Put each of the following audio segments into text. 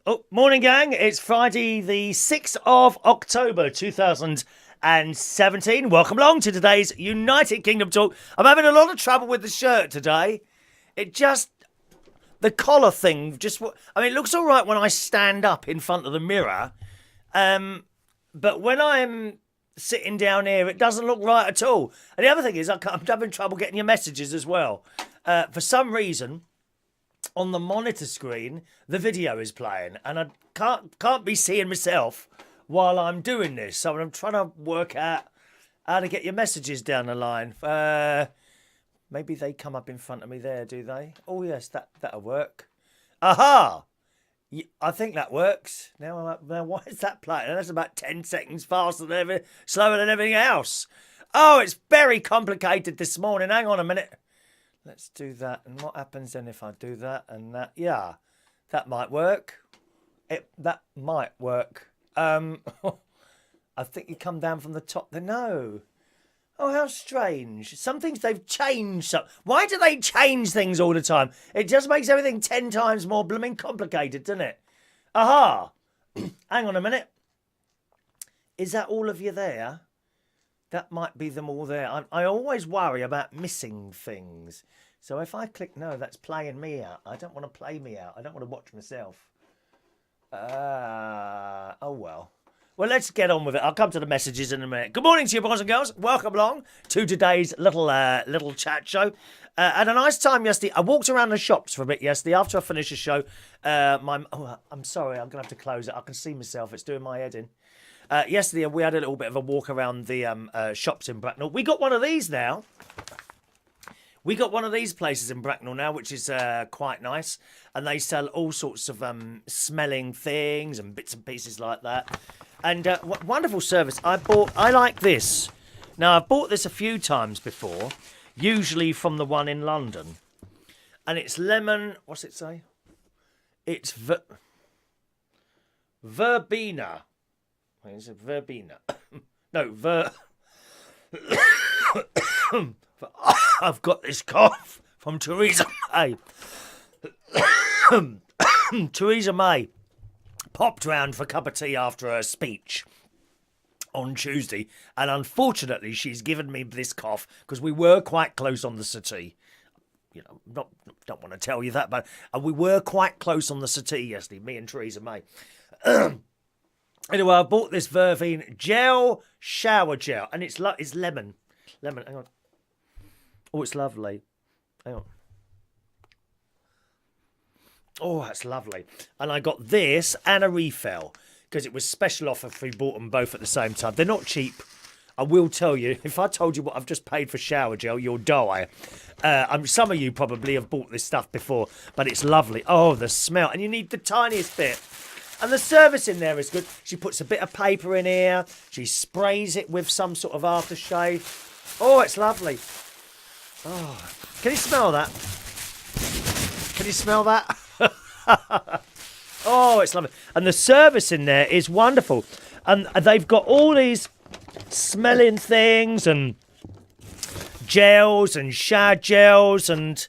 Oh, morning, gang. It's Friday, the 6th of October, 2017. Welcome along to today's United Kingdom talk. I'm having a lot of trouble with the shirt today. It just, the collar thing, it looks all right when I stand up in front of the mirror. But when I'm sitting down here, it doesn't look right at all. And the other thing is, I'm having trouble getting your messages as well. For some reason, on the monitor screen, the video is playing, and I can't be seeing myself while I'm doing this. So I'm trying to work out how to get your messages down the line. Maybe they come up in front of me there, do they? Oh yes, that'll work. Aha! I think that works. Now why is that playing? That's about 10 seconds faster than slower than everything else. Oh, it's very complicated this morning. Hang on a minute. Let's do that. And what happens then if I do that and that? Yeah, that might work. That might work. I think you come down from the top there. No. Oh, how strange. Some things they've changed. Why do they change things all the time? It just makes everything 10 times more blooming complicated, doesn't it? Aha. Hang on a minute. Is that all of you there? That might be them all there. I always worry about missing things. So if I click no, that's playing me out. I don't want to play me out. I don't want to watch myself. Oh well. Well, let's get on with it. I'll come to the messages in a minute. Good morning to you, boys and girls. Welcome along to today's little chat show. Had a nice time yesterday. I walked around the shops for a bit yesterday after I finished the show. I'm sorry, I'm going to have to close it. I can see myself. It's doing my head in. Yesterday, we had a little bit of a walk around the shops in Bracknell. We got one of these now. We got one of these places in Bracknell now, which is quite nice. And they sell all sorts of smelling things and bits and pieces like that. And wonderful service. I like this. Now, I've bought this a few times before, usually from the one in London. And it's lemon, what's it say? It's verbena. Is it verbena? No, I've got this cough from Theresa May. Theresa May popped round for a cup of tea after her speech on Tuesday, and unfortunately she's given me this cough because we were quite close on the settee. You know, don't want to tell you that, but we were quite close on the settee yesterday, me and Theresa May. Anyway, I bought this verbena gel, shower gel, and it's lemon. Lemon, hang on. Oh, it's lovely. Hang on. Oh, that's lovely. And I got this and a refill because it was special offer if we bought them both at the same time. They're not cheap. I will tell you, if I told you what I've just paid for shower gel, you'll die. Some of you probably have bought this stuff before, but it's lovely. Oh, the smell. And you need the tiniest bit. And the service in there is good. She puts a bit of paper in here. She sprays it with some sort of aftershave. Oh, it's lovely. Oh, can you smell that? Can you smell that? Oh, it's lovely. And the service in there is wonderful. And they've got all these smelling things and gels and shower gels and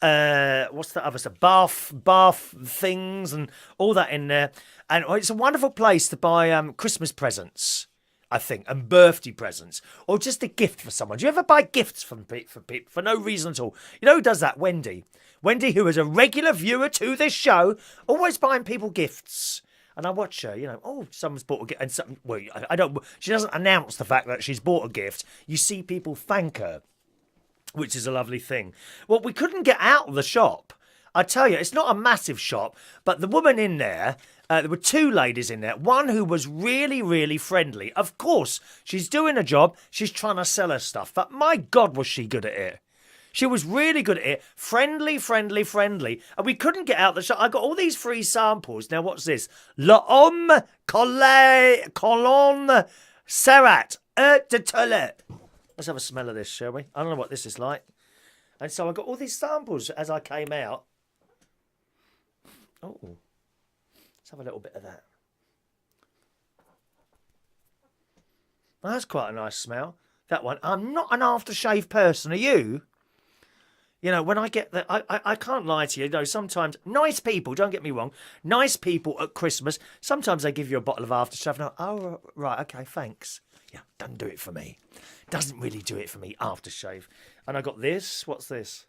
what's the other stuff? Bath things and all that in there. And it's a wonderful place to buy Christmas presents, I think, and birthday presents, or just a gift for someone. Do you ever buy gifts for people for no reason at all? You know who does that? Wendy. Wendy, who is a regular viewer to this show, always buying people gifts. And I watch her, you know, oh, someone's bought a gift. And something, well, I don't, she doesn't announce the fact that she's bought a gift. You see people thank her, which is a lovely thing. Well, we couldn't get out of the shop. I tell you, it's not a massive shop, but the woman in there, there were two ladies in there. One who was really, really friendly. Of course, she's doing a job. She's trying to sell her stuff. But my God, was she good at it. She was really good at it. Friendly, friendly, friendly. And we couldn't get out the shop. I got all these free samples. Now, what's this? L'Homme Colonne Serrat de Toilette. Let's have a smell of this, shall we? I don't know what this is like. And so I got all these samples as I came out. Oh, let's have a little bit of that. Well, that's quite a nice smell. That one. I'm not an aftershave person. Are you? You know, when I get that, I can't lie to you. You know, sometimes nice people, don't get me wrong, nice people at Christmas, sometimes they give you a bottle of aftershave. And oh, right, okay, thanks. Yeah, doesn't do it for me. Doesn't really do it for me, aftershave. And I got this. What's this?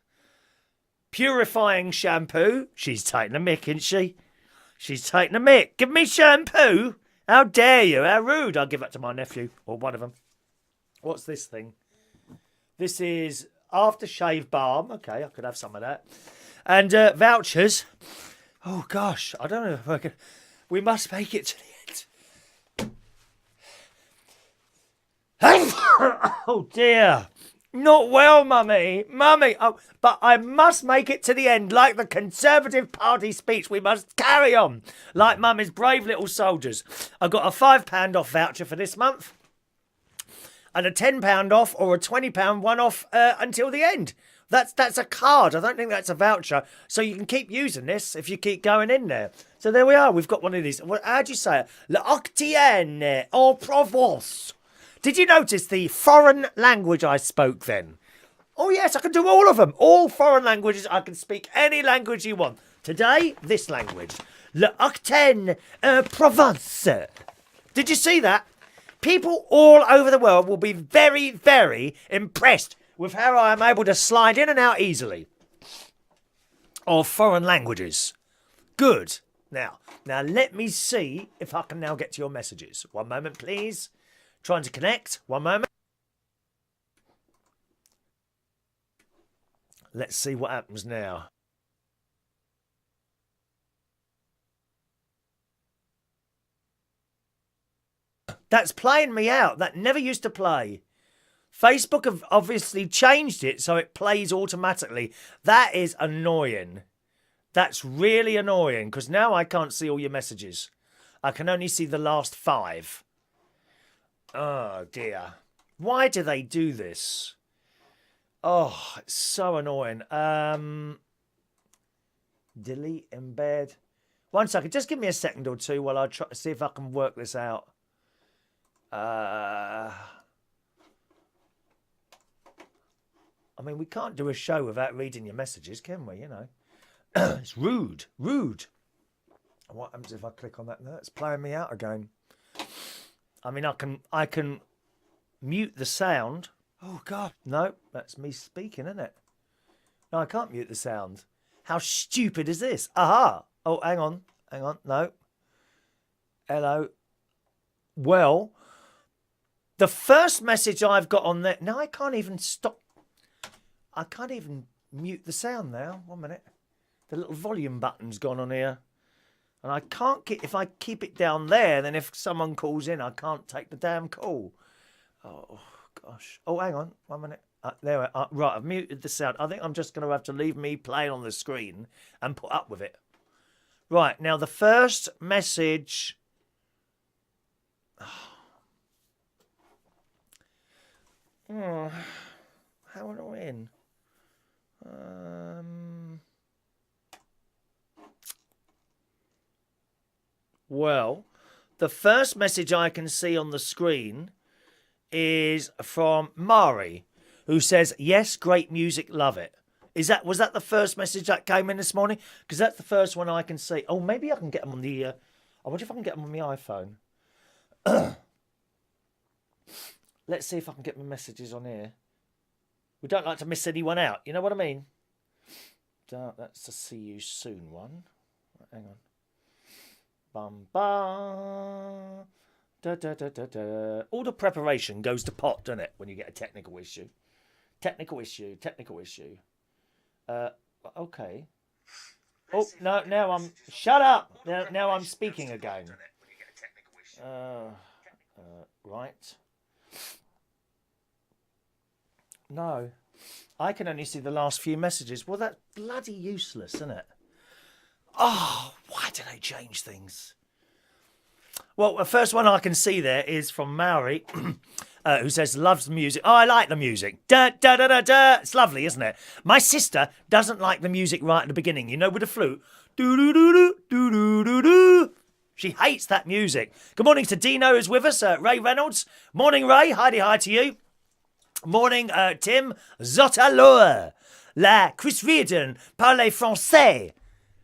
Purifying shampoo. She's taking a mick, isn't she? She's taking a mick. Give me shampoo. How dare you? How rude. I'll give that to my nephew, or one of them. What's this thing? This is aftershave balm. Okay, I could have some of that. And vouchers. Oh, gosh. I don't know if I can... We must make it to the end. Oh, dear. Not well, Mummy. Mummy. Oh, but I must make it to the end. Like the Conservative Party speech, we must carry on. Like Mummy's brave little soldiers. I got a £5 off voucher for this month. And a £10 off or a £20 one off until the end. That's a card. I don't think that's a voucher. So you can keep using this if you keep going in there. So there we are. We've got one of these. How do you say it? L'Occitane en Provence. Did you notice the foreign language I spoke then? Oh, yes, I can do all of them. All foreign languages. I can speak any language you want. Today, this language. L'Occitane en Provence. Did you see that? People all over the world will be very, very impressed with how I am able to slide in and out easily of foreign languages. Good. Now let me see if I can now get to your messages. One moment, please. Trying to connect. One moment. Let's see what happens now. That's playing me out. That never used to play. Facebook have obviously changed it so it plays automatically. That is annoying. That's really annoying because now I can't see all your messages. I can only see the last 5. Oh, dear. Why do they do this? Oh, it's so annoying. Delete, embed. 1 second. Just give me a second or two while I try to see if I can work this out. I mean, we can't do a show without reading your messages, can we? You know, it's rude. What happens if I click on that? No, it's playing me out again. I mean, I can mute the sound. Oh God, no, that's me speaking, isn't it? No, I can't mute the sound. How stupid is this? Aha! Oh, hang on. No. Hello. Well. The first message I've got on there... Now I can't even stop... I can't even mute the sound now. 1 minute. The little volume button's gone on here. And I can't get... If I keep it down there, then if someone calls in, I can't take the damn call. Oh, gosh. Oh, hang on. 1 minute. There. Right, I've muted the sound. I think I'm just going to have to leave me playing on the screen and put up with it. Right, now the first message... Oh, how annoying. Well, the first message I can see on the screen is from Mari, who says, yes, great music, love it. Was that the first message that came in this morning? Because that's the first one I can see. Oh, maybe I can get them on the... I wonder if I can get them on the iPhone. Let's see if I can get my messages on here. We don't like to miss anyone out. You know what I mean? That's the see you soon one. Hang on. Bum ba. Da da da da da. All the preparation goes to pot, doesn't it? When you get a technical issue. Technical issue. Okay. Oh no! Now I'm. Shut up! Now I'm speaking again. Right. No, I can only see the last few messages. Well, that's bloody useless, isn't it? Oh, why do they change things? Well, the first one I can see there is from Maori, who says, loves the music. Oh, I like the music. Da, da, da, da, da. It's lovely, isn't it? My sister doesn't like the music right at the beginning. You know, with the flute. Do, do, do, do, do, do, do, do. She hates that music. Good morning to Dino, who's with us. Ray Reynolds. Morning, Ray. Hi to you. Morning, Tim Zotaloa. La Chris Reardon, parle français.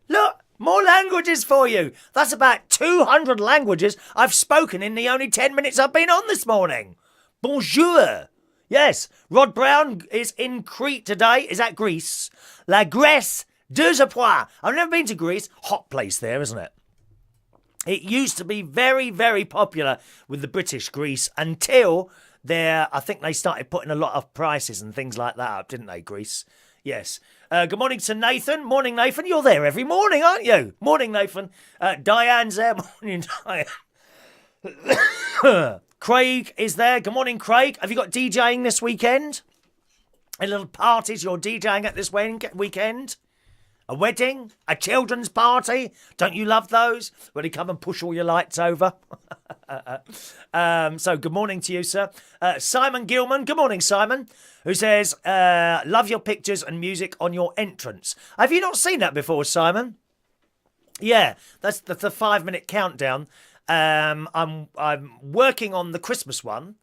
Look, more languages for you. That's about 200 languages I've spoken in the only 10 minutes I've been on this morning. Bonjour. Yes, Rod Brown is in Crete today. Is that Greece? La Grèce, deux points. I've never been to Greece. Hot place there, isn't it? It used to be very, very popular with the British Greece until I think they started putting a lot of prices and things like that up, didn't they, Greece? Yes. Good morning to Nathan. Morning, Nathan. You're there every morning, aren't you? Morning, Nathan. Diane's there. Morning, Diane. Craig is there. Good morning, Craig. Have you got DJing this weekend? A little parties you're DJing at this weekend? A wedding? A children's party? Don't you love those? When you come and push all your lights over? So good morning to you, sir. Simon Gilman. Good morning, Simon. Who says, love your pictures and music on your entrance. Have you not seen that before, Simon? Yeah, that's the 5-minute countdown. I'm working on the Christmas one.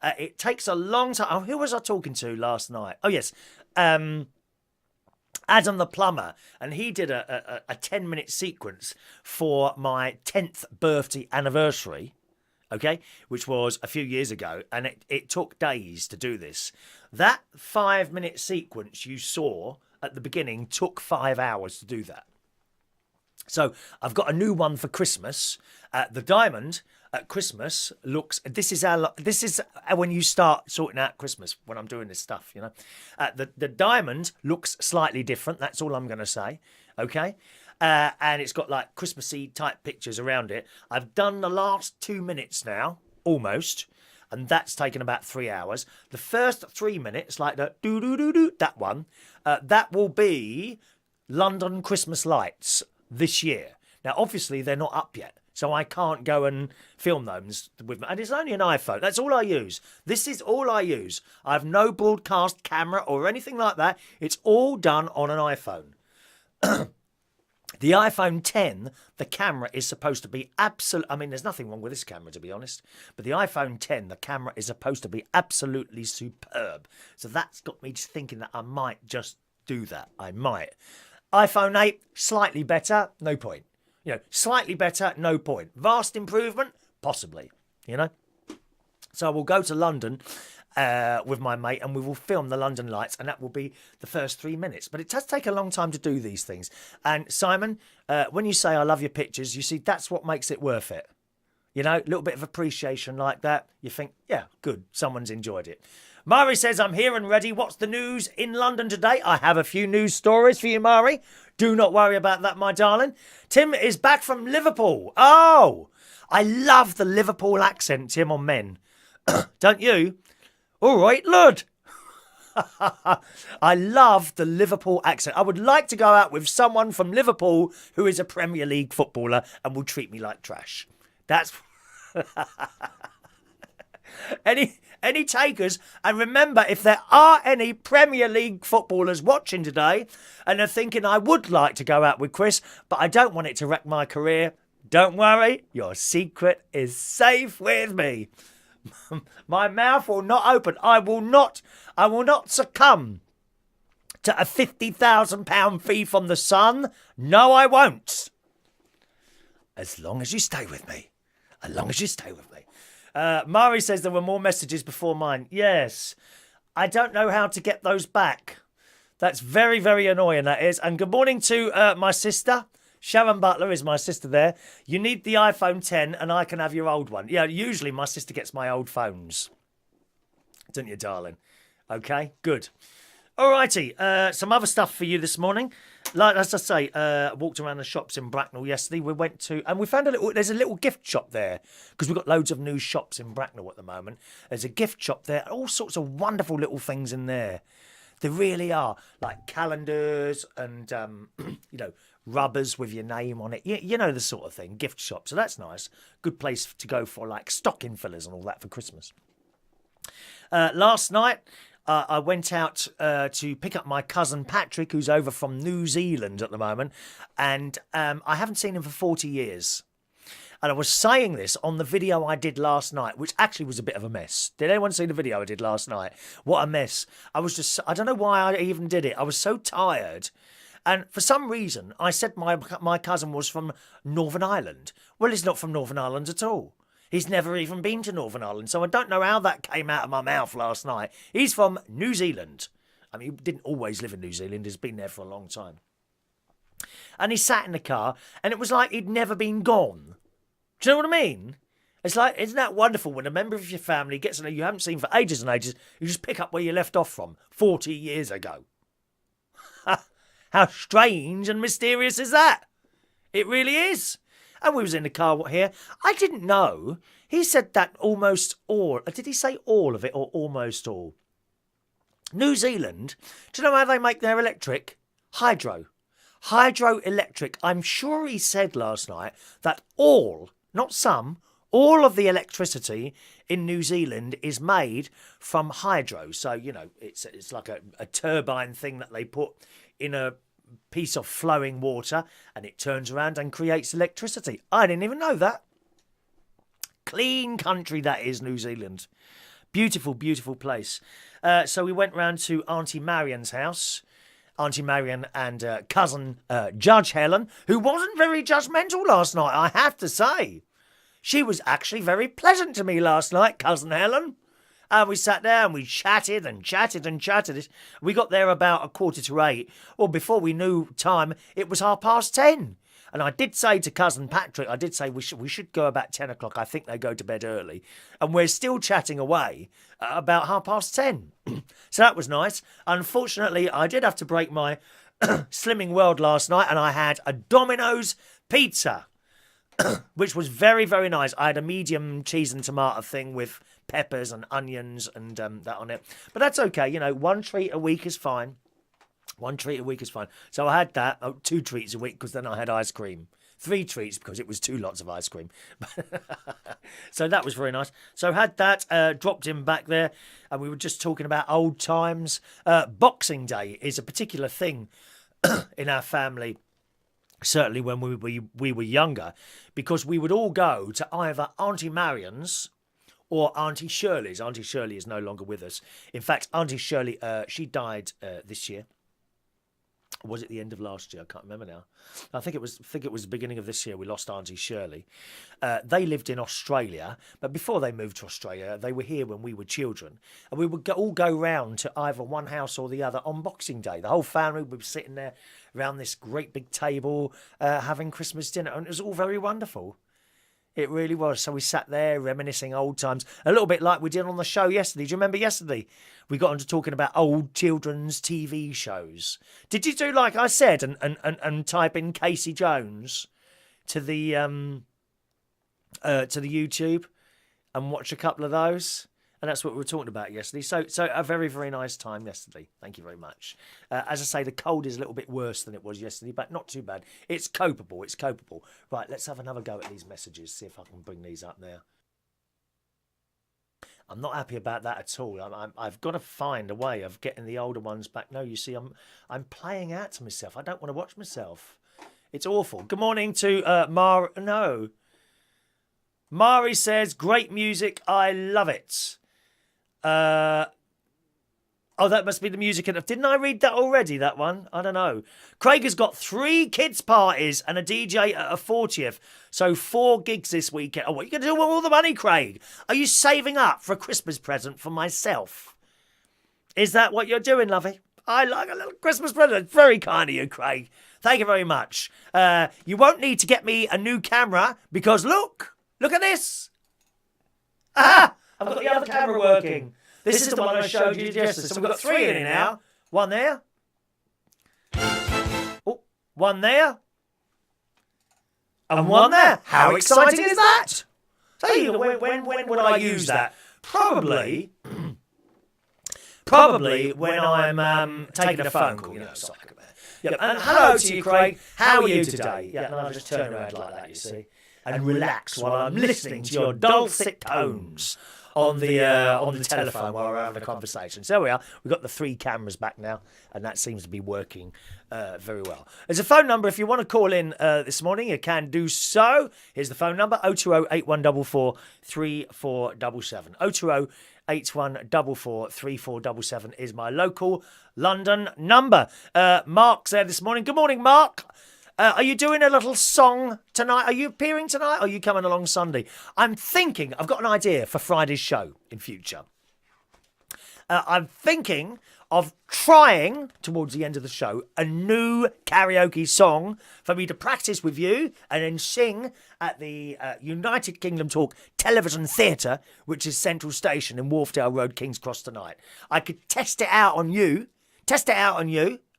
It takes a long time. Oh, who was I talking to last night? Oh, yes. Adam the plumber, and he did a 10-minute sequence for my 10th birthday anniversary, okay, which was a few years ago, and it took days to do this. That 5-minute sequence you saw at the beginning took 5 hours to do that. So I've got a new one for Christmas. The diamond at Christmas looks. This is when you start sorting out Christmas. When I'm doing this stuff, you know, the diamond looks slightly different. That's all I'm going to say. Okay, and it's got like Christmassy type pictures around it. I've done the last 2 minutes now, almost, and that's taken about 3 hours. The first 3 minutes, like the do do do do, that one, that will be London Christmas lights this year. Now, obviously, they're not up yet, so I can't go and film those with me. And it's only an iPhone. That's all I use. This is all I use. I have no broadcast camera or anything like that. It's all done on an iPhone. The iPhone 10, the camera is supposed to be I mean, there's nothing wrong with this camera, to be honest. But the iPhone 10, the camera is supposed to be absolutely superb. So that's got me just thinking that I might just do that. I might. iPhone 8, slightly better, no point. You know, slightly better, no point. Vast improvement, possibly, you know. So we'll go to London with my mate and we will film the London lights, and that will be the first 3 minutes. But it does take a long time to do these things. And Simon, when you say I love your pictures, you see, that's what makes it worth it. You know, a little bit of appreciation like that. You think, yeah, good, someone's enjoyed it. Mari says, I'm here and ready. What's the news in London today? I have a few news stories for you, Mari. Do not worry about that, my darling. Tim is back from Liverpool. Oh, I love the Liverpool accent, Tim, on men. Don't you? All right, Lud. I love the Liverpool accent. I would like to go out with someone from Liverpool who is a Premier League footballer and will treat me like trash. That's... Any takers? And remember, if there are any Premier League footballers watching today and are thinking I would like to go out with Chris, but I don't want it to wreck my career, don't worry, your secret is safe with me. My mouth will not open. I will not succumb to a £50,000 fee from the Sun. No, I won't. As long as you stay with me. As long as you stay with me. Mari says there were more messages before mine. Yes. I don't know how to get those back. That's very, very annoying, that is. And good morning to my sister. Sharon Butler is my sister there. You need the iPhone 10 and I can have your old one. Yeah, usually my sister gets my old phones. Don't you, darling? Okay, good. Alrighty, some other stuff for you this morning. Like, as I say, walked around the shops in Bracknell yesterday. We went to, and we found there's a little gift shop there, because we've got loads of new shops in Bracknell at the moment. There's a gift shop there, all sorts of wonderful little things in there. There really are, like calendars and, you know, rubbers with your name on it. You know, the sort of thing, gift shop. So that's nice. Good place to go for, like, stocking fillers and all that for Christmas. Last night, I went out to pick up my cousin Patrick, who's over from New Zealand at the moment, and I haven't seen him for 40 years. And I was saying this on the video I did last night, which actually was a bit of a mess. Did anyone see the video I did last night? What a mess. I don't know why I even did it. I was so tired. And for some reason, I said my cousin was from Northern Ireland. Well, he's not from Northern Ireland at all. He's never even been to Northern Ireland, so I don't know how that came out of my mouth last night. He's from New Zealand. I mean, he didn't always live in New Zealand. He's been there for a long time. And he sat in the car, and it was like he'd never been gone. Do you know what I mean? It's like, isn't that wonderful when a member of your family gets something you haven't seen for ages and ages, you just pick up where you left off from 40 years ago. How strange and mysterious is that? It really is. And we was in the car here. I didn't know. He said that almost all. Did he say all of it or almost all? New Zealand, do you know how they make their electric? Hydro. Hydroelectric. I'm sure he said last night that all, not some, all of the electricity in New Zealand is made from hydro. So, you know, it's like a turbine thing that they put in a piece of flowing water and it turns around and creates electricity. I didn't even know that. Clean country that is, New Zealand. Beautiful, beautiful place. So we went round to Auntie Marion's house. Auntie Marion and cousin Judge Helen, who wasn't very judgmental last night, I have to say. She was actually very pleasant to me last night, cousin Helen. And we sat there and we chatted and chatted and chatted. We got there about 7:45. Well, before we knew time, it was 10:30. And I did say to cousin Patrick, we should go about 10 o'clock. I think they go to bed early. And we're still chatting away about 10:30. So that was nice. Unfortunately, I did have to break my slimming world last night, and I had a Dominoes pizza, which was very, very nice. I had a medium cheese and tomato thing with peppers and onions and that on it. But that's okay. You know, one treat a week is fine. One treat a week is fine. So I had that, 2 treats a week, because then I had ice cream. 3 treats because it was 2 lots of ice cream. So that was very nice. So had that, dropped him back there, and we were just talking about old times. Boxing Day is a particular thing in our family. Certainly when we were younger, because we would all go to either Auntie Marion's or Auntie Shirley's. Auntie Shirley is no longer with us. In fact, Auntie Shirley, she died this year. Or was it the end of last year? I can't remember now. I think it was the beginning of this year we lost Auntie Shirley. They lived in Australia, but before they moved to Australia, they were here when we were children. And we would all go round to either one house or the other on Boxing Day. The whole family would be sitting there around this great big table having Christmas dinner, and it was all very wonderful. It really was. So we sat there reminiscing old times, a little bit like we did on the show yesterday. Do you remember yesterday? We got onto talking about old children's TV shows. Did you do like I said and type in Casey Jones to the YouTube and watch a couple of those? And that's what we were talking about yesterday. So a very, very nice time yesterday. Thank you very much. As I say, the cold is a little bit worse than it was yesterday, but not too bad. It's copable. It's copable. Right, let's have another go at these messages, see if I can bring these up now. I'm not happy about that at all. I've got to find a way of getting the older ones back. No, you see, I'm playing out to myself. I don't want to watch myself. It's awful. Good morning to Mari says, great music. I love it. That must be the music. Didn't I read that already, that one? I don't know. Craig has got 3 kids' parties and a DJ at a 40th. So 4 gigs this weekend. Oh, what are you going to do with all the money, Craig? Are you saving up for a Christmas present for myself? Is that what you're doing, lovey? I like a little Christmas present. Very kind of you, Craig. Thank you very much. You won't need to get me a new camera because look at this. Ah! I've got the other camera working. This is the one I showed you yesterday. So we've got 3 in here now. One there. Oh, one there. And one there. How exciting is that? So when would I use that? Probably when I'm taking a phone call. You know, yeah. And hello to you, Craig. How are you today? Yeah, and I'll just turn around like that, you see, and relax while I'm listening to your dulcet tones on the telephone while we're having a conversation. So there we are. We've got the 3 cameras back now, and that seems to be working very well. There's a phone number. If you want to call in this morning, you can do so. Here's the phone number, 020 8144 3477. 020 8144 3477 is my local London number. Mark's there this morning. Good morning, Mark. Are you doing a little song tonight? Are you appearing tonight, or are you coming along Sunday? I'm thinking, I've got an idea for Friday's show in future. I'm thinking of trying, towards the end of the show, a new karaoke song for me to practice with you and then sing at the United Kingdom Talk Television Theatre, which is Central Station in Wharfdale Road, King's Cross tonight. I could test it out on you,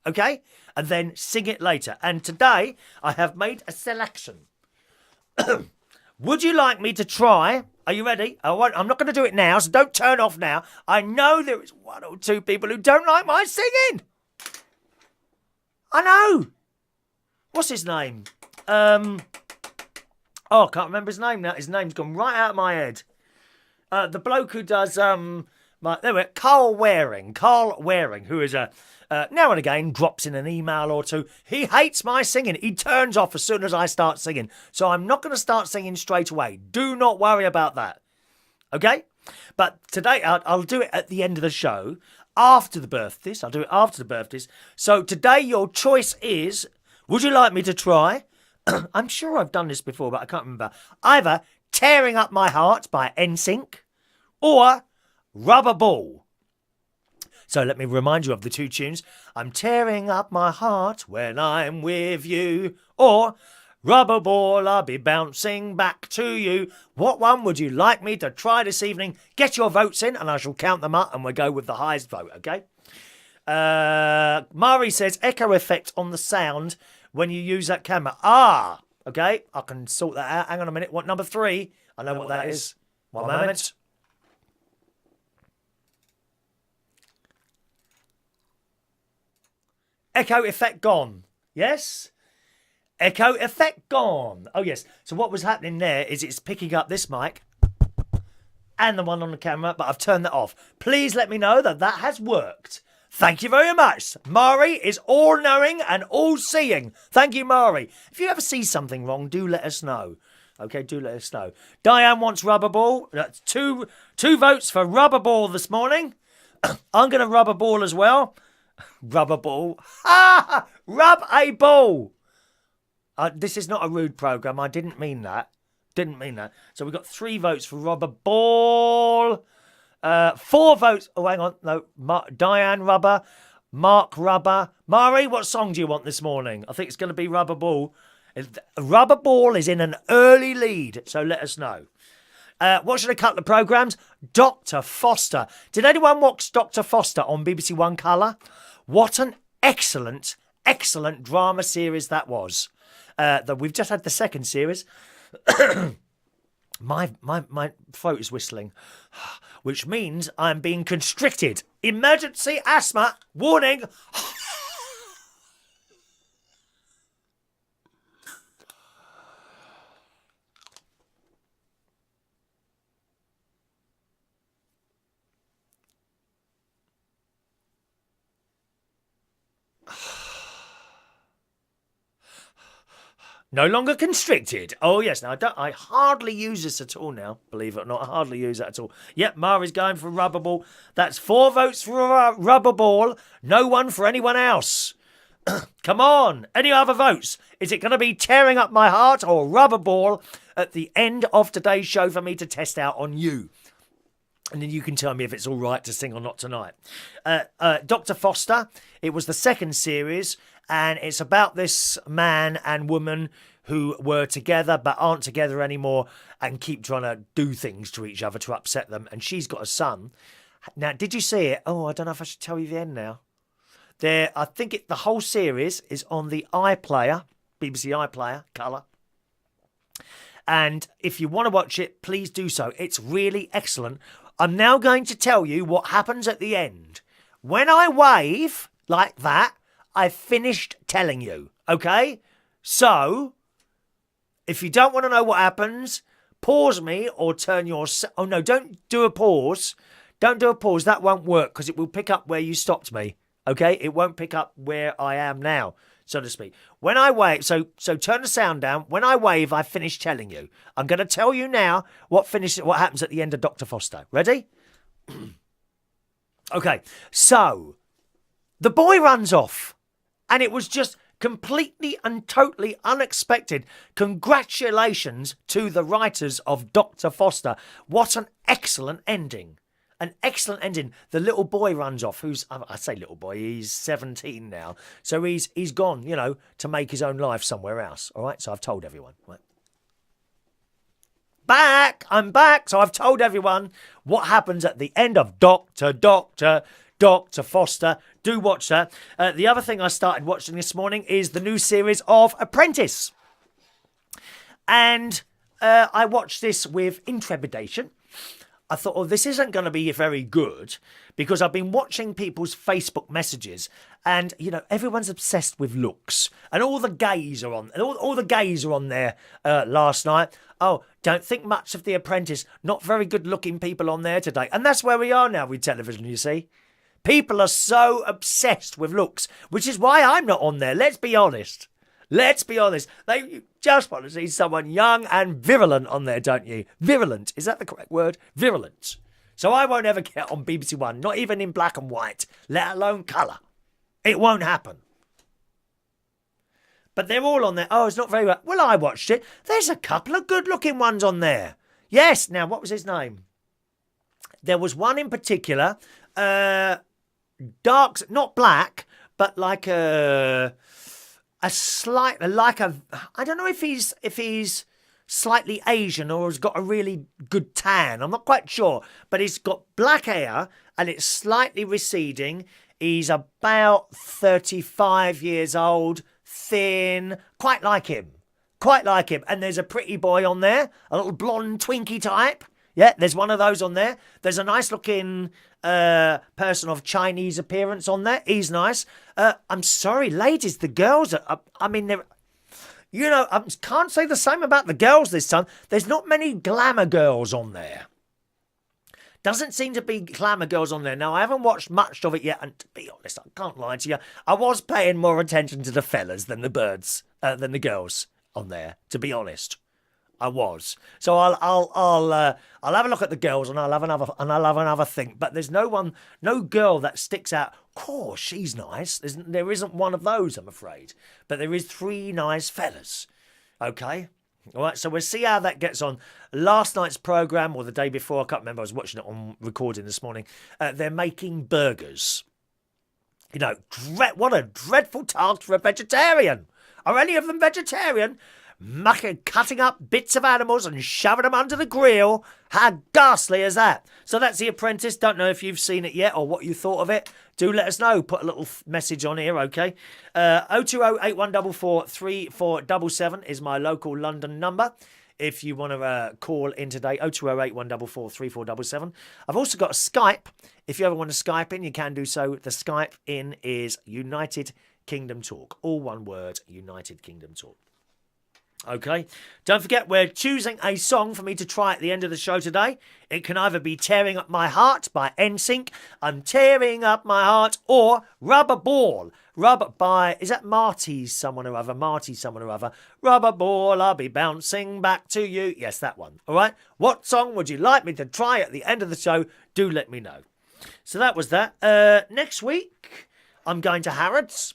okay? And then sing it later. And today, I have made a selection. Would you like me to try? Are you ready? I'm not going to do it now, so don't turn off now. I know there is 1 or 2 people who don't like my singing. I know. What's his name? I can't remember his name now. His name's gone right out of my head. The bloke who does Carl Waring, who is a now and again drops in an email or two. He hates my singing. He turns off as soon as I start singing. So I'm not going to start singing straight away. Do not worry about that. Okay? But today I'll do it at the end of the show, after the birthdays. I'll do it after the birthdays. So today your choice is, would you like me to try? I'm sure I've done this before, but I can't remember. Either Tearing Up My Heart by NSYNC or Rubber Ball. So let me remind you of the 2 tunes. I'm tearing up my heart when I'm with you. Or Rubber Ball, I'll be bouncing back to you. What one would you like me to try this evening? Get your votes in and I shall count them up and we'll go with the highest vote, okay? Mari says echo effect on the sound when you use that camera. Okay, I can sort that out. Hang on a minute. What, number 3? I know what that is. One moment. Echo effect gone. Yes? Echo effect gone. Oh, yes. So what was happening there is it's picking up this mic and the one on the camera, but I've turned that off. Please let me know that that has worked. Thank you very much. Mari is all-knowing and all-seeing. Thank you, Mari. If you ever see something wrong, do let us know. Okay, do let us know. Diane wants Rubber Ball. That's two votes for Rubber Ball this morning. I'm going to Rubber Ball as well. Rubber ball. Rub a ball. This is not a rude programme. I didn't mean that. So we've got 3 votes for Rubber Ball. 4 votes. Oh, hang on. No. Diane Rubber. Mark Rubber. Mari, what song do you want this morning? I think it's going to be Rubber Ball. Rubber Ball is in an early lead, so let us know. Watching a couple of programmes. Dr. Foster. Did anyone watch Dr. Foster on BBC One Colour? What an excellent, excellent drama series that was. That we've just had the 2nd series. My throat is whistling, which means I'm being constricted. Emergency asthma warning. No longer constricted. Oh, yes. Now, I hardly use this at all now, believe it or not. I hardly use that at all. Yep, Mari's going for Rubber Ball. That's 4 votes for Rubber Ball. No one for anyone else. Come on. Any other votes? Is it going to be Tearing Up My Heart or Rubber Ball at the end of today's show for me to test out on you? And then you can tell me if it's all right to sing or not tonight. Dr. Foster, it was the 2nd series. And it's about this man and woman who were together but aren't together anymore and keep trying to do things to each other to upset them. And she's got a son. Now, did you see it? Oh, I don't know if I should tell you the end now. I think the whole series is on the iPlayer, BBC iPlayer, colour. And if you want to watch it, please do so. It's really excellent. I'm now going to tell you what happens at the end. When I wave like that, I've finished telling you, okay? So, if you don't want to know what happens, pause me or turn your... Oh, no, don't do a pause. Don't do a pause. That won't work because it will pick up where you stopped me. Okay? It won't pick up where I am now, so to speak. When I wave... So turn the sound down. When I wave, I finish telling you. I'm going to tell you now what happens at the end of Dr. Foster. Ready? Okay. So, the boy runs off. And it was just completely and totally unexpected. Congratulations to the writers of Dr. Foster. What an excellent ending. An excellent ending. The little boy runs off. I say little boy, he's 17 now. So he's gone, to make his own life somewhere else. All right, so I've told everyone. Right. I'm back. So I've told everyone what happens at the end of Dr. Foster. Do watch that. The other thing I started watching this morning is the new series of Apprentice. And I watched this with intrepidation. I thought, this isn't going to be very good because I've been watching people's Facebook messages and, everyone's obsessed with looks and all the gays are on, and all the gays are on there last night. Oh, don't think much of The Apprentice. Not very good looking people on there today. And that's where we are now with television, you see. People are so obsessed with looks, which is why I'm not on there. Let's be honest. They just want to see someone young and virulent on there, don't you? Virulent. Is that the correct word? Virulent. So I won't ever get on BBC One, not even in black and white, let alone colour. It won't happen. But they're all on there. Oh, it's not very well. Well, I watched it. There's a couple of good-looking ones on there. Yes. Now, what was his name? There was one in particular, dark, not black, but like a slight, I don't know if he's slightly Asian or has got a really good tan. I'm not quite sure, but he's got black hair and it's slightly receding. He's about 35 years old, thin, quite like him. And there's a pretty boy on there, a little blonde twinkie type. Yeah, there's one of those on there. There's a nice looking person of Chinese appearance on there. He's nice. I'm sorry, ladies, the girls are, they're, I can't say the same about the girls this time. There's not many glamour girls on there. Doesn't seem to be glamour girls on there. Now, I haven't watched much of it yet, and to be honest, I can't lie to you. I was paying more attention to the fellas than the girls on there, to be honest. I was. So I'll have a look at the girls and I'll have another think. But there's no girl that sticks out. Of course, she's nice. There isn't one of those, I'm afraid. But there is 3 nice fellas. Okay? All right, so we'll see how that gets on. Last night's programme, or the day before, I can't remember, I was watching it on recording this morning. They're making burgers. What a dreadful task for a vegetarian. Are any of them vegetarian? Cutting up bits of animals and shoving them under the grill. How ghastly is that? So that's The Apprentice. Don't know if you've seen it yet or what you thought of it. Do let us know. Put a little message on here, okay? 020 8144 3477 is my local London number. If you want to call in today, 020 8144 3477. I've also got a Skype. If you ever want to Skype in, you can do so. The Skype in is United Kingdom Talk. All one word, United Kingdom Talk. Okay, don't forget we're choosing a song for me to try at the end of the show today. It can either be Tearing Up My Heart by NSYNC, I'm Tearing Up My Heart, or Rubber Ball. Is that Marty someone or other? Rubber Ball, I'll be bouncing back to you. Yes, that one. All right, what song would you like me to try at the end of the show? Do let me know. So that was that. Next week, I'm going to Harrods.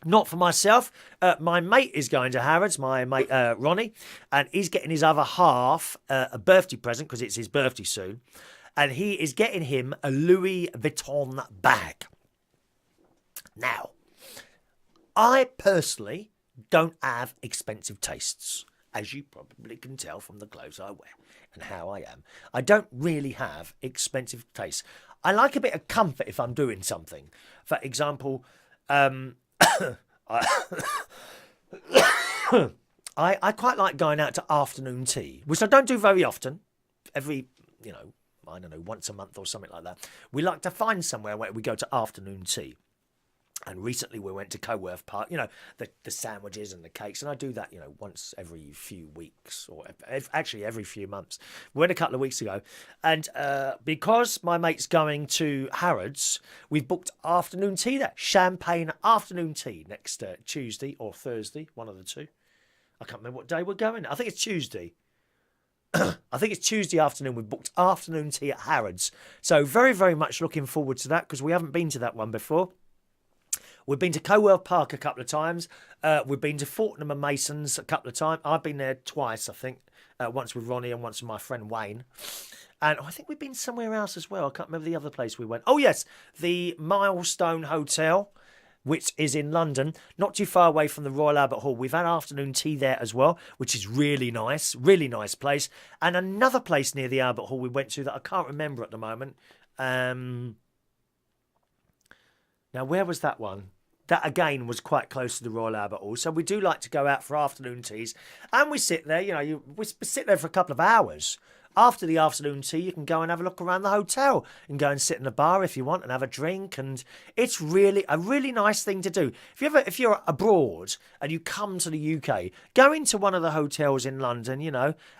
Not for myself. My mate is going to Harrods, my mate Ronnie, and he's getting his other half a birthday present because it's his birthday soon. And he is getting him a Louis Vuitton bag. Now, I personally don't have expensive tastes, as you probably can tell from the clothes I wear and how I am. I don't really have expensive tastes. I like a bit of comfort if I'm doing something. For example, I quite like going out to afternoon tea, which I don't do very often. Every, I don't know, once a month or something like that. We like to find somewhere where we go to afternoon tea. And recently we went to Coworth Park, the sandwiches and the cakes. And I do that, once every few weeks or actually every few months. We went a couple of weeks ago. And because my mate's going to Harrods, we've booked afternoon tea there. Champagne afternoon tea next Tuesday or Thursday, one of the two. I can't remember what day we're going. I think it's Tuesday. I think it's Tuesday afternoon. We've booked afternoon tea at Harrods. So very, very much looking forward to that because we haven't been to that one before. We've been to Coworth Park a couple of times. We've been to Fortnum and Mason's a couple of times. I've been there twice, I think. Once with Ronnie and once with my friend Wayne. And I think we've been somewhere else as well. I can't remember the other place we went. Oh, yes, the Milestone Hotel, which is in London, not too far away from the Royal Albert Hall. We've had afternoon tea there as well, which is really nice place. And another place near the Albert Hall we went to that I can't remember at the moment. Now, where was that one? That, again, was quite close to the Royal Albert Hall. So we do like to go out for afternoon teas. And we sit there, we sit there for a couple of hours. After the afternoon tea, you can go and have a look around the hotel and go and sit in a bar if you want and have a drink. And it's really a really nice thing to do. If you're abroad and you come to the UK, go into one of the hotels in London,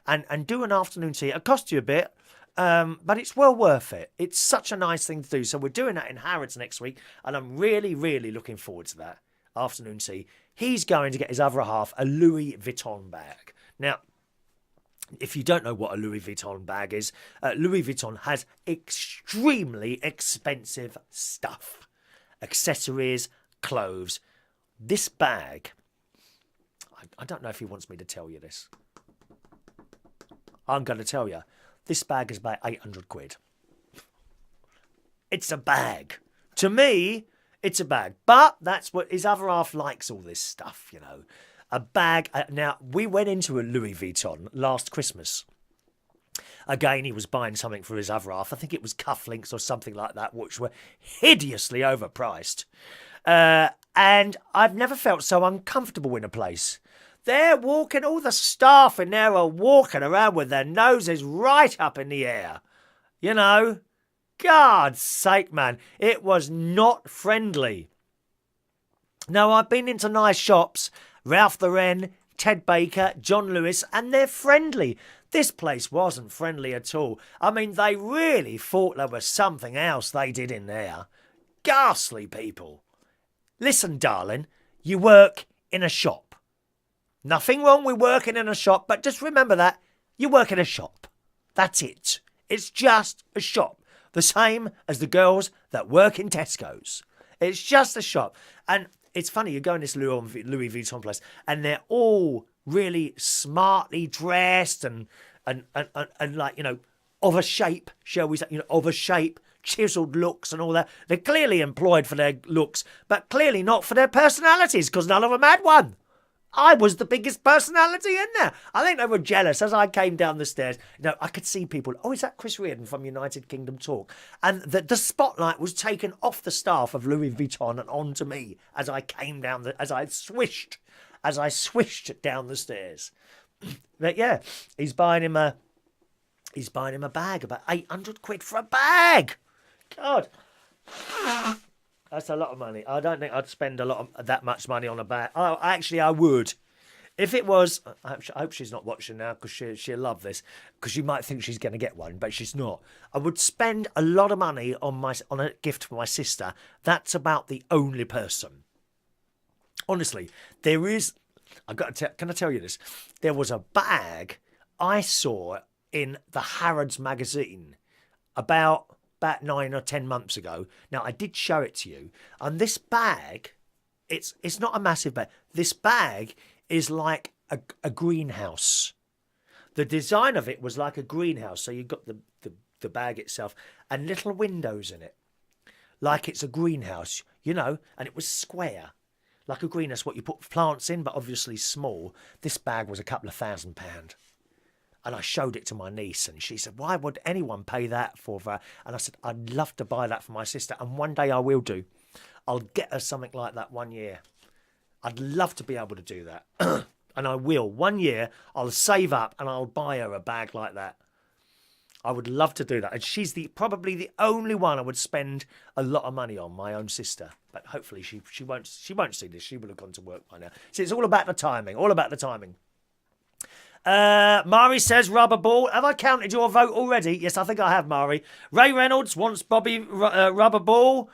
and do an afternoon tea. It'll cost you a bit. But it's well worth it. It's such a nice thing to do. So we're doing that in Harrods next week. And I'm really, really looking forward to that afternoon tea. He's going to get his other half a Louis Vuitton bag. Now, if you don't know what a Louis Vuitton bag is, Louis Vuitton has extremely expensive stuff. Accessories, clothes. This bag, I don't know if he wants me to tell you this. I'm going to tell you. This bag is about 800 quid. It's a bag. To me, it's a bag. But that's what his other half likes, all this stuff, A bag. Now, we went into a Louis Vuitton last Christmas. Again, he was buying something for his other half. I think it was cufflinks or something like that, which were hideously overpriced. And I've never felt so uncomfortable in a place. They're walking, all the staff in there are walking around with their noses right up in the air. God's sake, man, it was not friendly. Now, I've been into nice shops, Ralph Lauren, Ted Baker, John Lewis, and they're friendly. This place wasn't friendly at all. I mean, they really thought there was something else they did in there. Ghastly people. Listen, darling, you work in a shop. Nothing wrong with working in a shop, but just remember that you work in a shop. That's it. It's just a shop. The same as the girls that work in Tesco's. It's just a shop. And it's funny, you go in this Louis Vuitton place, and they're all really smartly dressed and like, of a shape, shall we say, of a shape, chiseled looks and all that. They're clearly employed for their looks, but clearly not for their personalities, because none of them had one. I was the biggest personality in there. I think they were jealous as I came down the stairs. I could see people, is that Chris Reardon from United Kingdom Talk? And the spotlight was taken off the staff of Louis Vuitton and onto me as I came down, as I swished down the stairs. But yeah, he's buying him a bag, about 800 quid for a bag. God. That's a lot of money. I don't think I'd spend that much money on a bag. Oh, actually, I would. If it was, I hope she's not watching now because she'll love this. Because you might think she's going to get one, but she's not. I would spend a lot of money on a gift for my sister. That's about the only person. Honestly, there is. Can I tell you this? There was a bag I saw in the Harrods magazine about 9 or 10 months ago. Now, I did show it to you. And this bag, it's not a massive bag. This bag is like a greenhouse. The design of it was like a greenhouse. So you've got the bag itself and little windows in it. Like it's a greenhouse, and it was square. Like a greenhouse, what you put plants in, but obviously small. This bag was a couple of £1,000. And I showed it to my niece and she said, why would anyone pay that for her? And I said, I'd love to buy that for my sister. And one day I will do. I'll get her something like that one year. I'd love to be able to do that. And I will. One year, I'll save up and I'll buy her a bag like that. I would love to do that. And she's probably the only one I would spend a lot of money on, my own sister. But hopefully she won't see this. She will have gone to work by now. See, it's all about the timing. All about the timing. Mari says rubber ball. Have I counted your vote already? Yes, I think I have, Mari. Ray Reynolds wants Bobby rubber ball.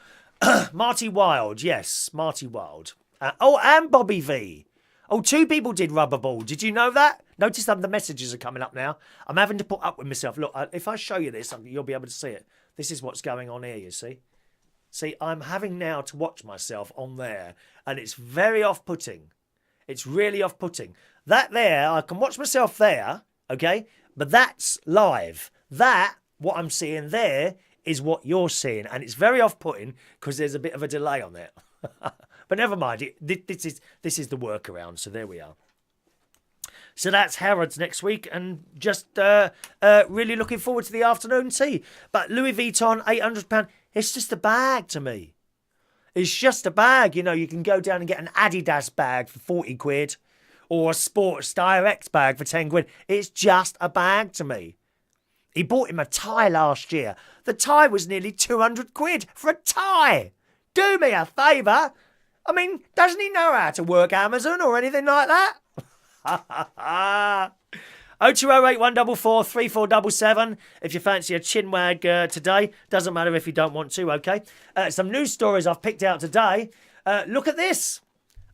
Marty Wilde. Yes, Marty Wilde. And Bobby V. Oh, 2 people did rubber ball. Did you know that? Notice that the messages are coming up now. I'm having to put up with myself. Look, if I show you this, you'll be able to see it. This is what's going on here, you see? See, I'm having now to watch myself on there, and it's very off-putting. It's really off-putting. That there, I can watch myself there, okay? But that's live. What I'm seeing there, is what you're seeing, and it's very off-putting because there's a bit of a delay on it. But never mind, this is the workaround, so there we are. So that's Harrods next week, and just really looking forward to the afternoon tea. But Louis Vuitton, £800, it's just a bag to me. It's just a bag, you know, you can go down and get an Adidas bag for 40 quid, or a Sports Direct bag for 10 quid. It's just a bag to me. He bought him a tie last year. The tie was nearly 200 quid for a tie. Do me a favour. I mean, doesn't he know how to work Amazon or anything like that? 0208 144 3477 if you fancy a chinwag today. Doesn't matter if you don't want to, okay? Some news stories I've picked out today. Look at this.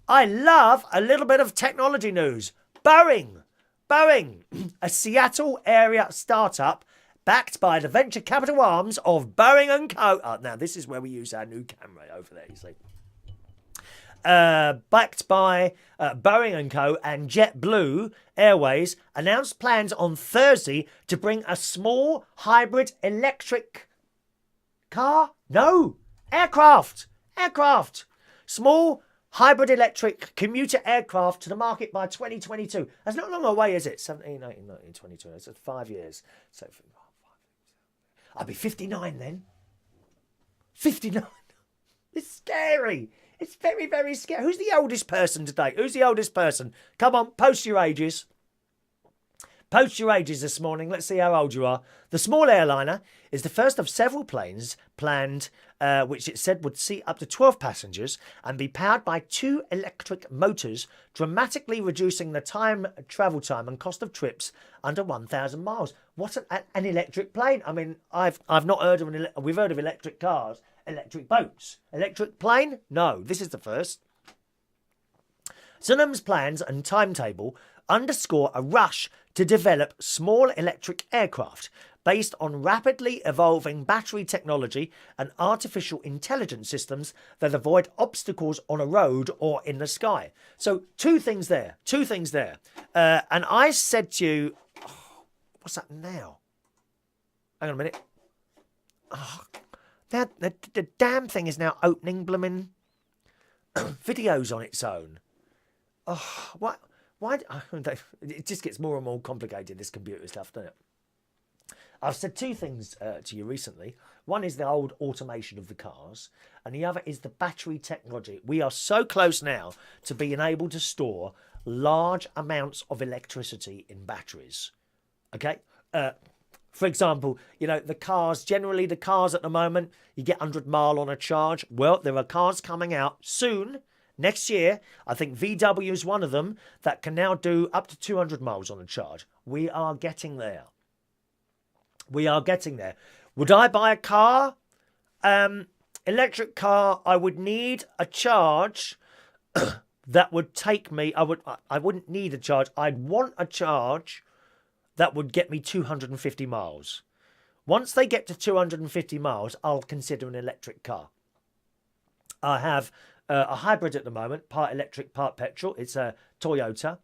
I love a little bit of technology news. Boeing, a Seattle area startup backed by the venture capital arms of Boeing & Co. Now, this is where we use our new camera over there, you see. Backed by Boeing & Co. and JetBlue Airways, announced plans on Thursday to bring a small hybrid electric car? No, aircraft. Small hybrid electric commuter aircraft to the market by 2022. That's not long away, is it? 17, 18, 19, 22. That's 5 years. So I'll be 59 then. 59. It's scary. It's very, very scary. Who's the oldest person today? Who's the oldest person? Come on, post your ages. Post your ages this morning. Let's see how old you are. The small airliner is the first of several planes planned, which it said would seat up to 12 passengers and be powered by 2 electric motors, dramatically reducing the travel time and cost of trips under 1,000 miles. What an electric plane. I mean, I've not heard of we've heard of electric cars. Electric boats. Electric plane? No, this is the first. Sunham's plans and timetable underscore a rush to develop small electric aircraft based on rapidly evolving battery technology and artificial intelligence systems that avoid obstacles on a road or in the sky. So two things there. And I said to you, what's that now? Hang on a minute. Now, the damn thing is now opening blooming videos on its own. Oh, what? Why? It just gets more and more complicated, this computer stuff, doesn't it? I've said 2 things to you recently. One is the old automation of the cars, and the other is the battery technology. We are so close now to being able to store large amounts of electricity in batteries. Okay? For example, you know, the cars at the moment, you get 100 mile on a charge. Well, there are cars coming out soon, next year. I think VW is one of them that can now do up to 200 miles on a charge. We are getting there. Would I buy a car? Electric car, I would need a charge that would take me. I wouldn't need a charge. I'd want a charge that would get me 250 miles. Once they get to 250 miles, I'll consider an electric car. I have a hybrid at the moment, part electric, part petrol. It's a Toyota.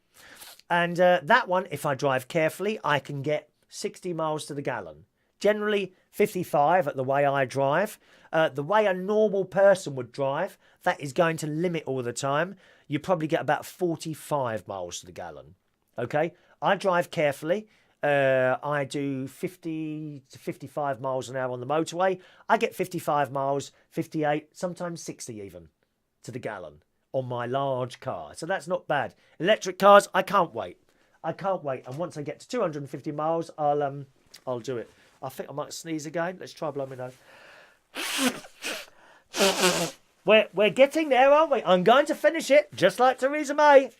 And that one, if I drive carefully, I can get 60 miles to the gallon. Generally 55 at the way I drive. The way a normal person would drive, that is going to limit all the time. You probably get about 45 miles to the gallon. Okay? I drive carefully. I do 50 to 55 miles an hour on the motorway. I get 55 miles, 58, sometimes 60 even, to the gallon on my large car. So that's not bad. Electric cars, I can't wait. And once I get to 250 miles, I'll do it. I think I might sneeze again. Let's try blow my nose. We're getting there, aren't we? I'm going to finish it, just like Theresa May.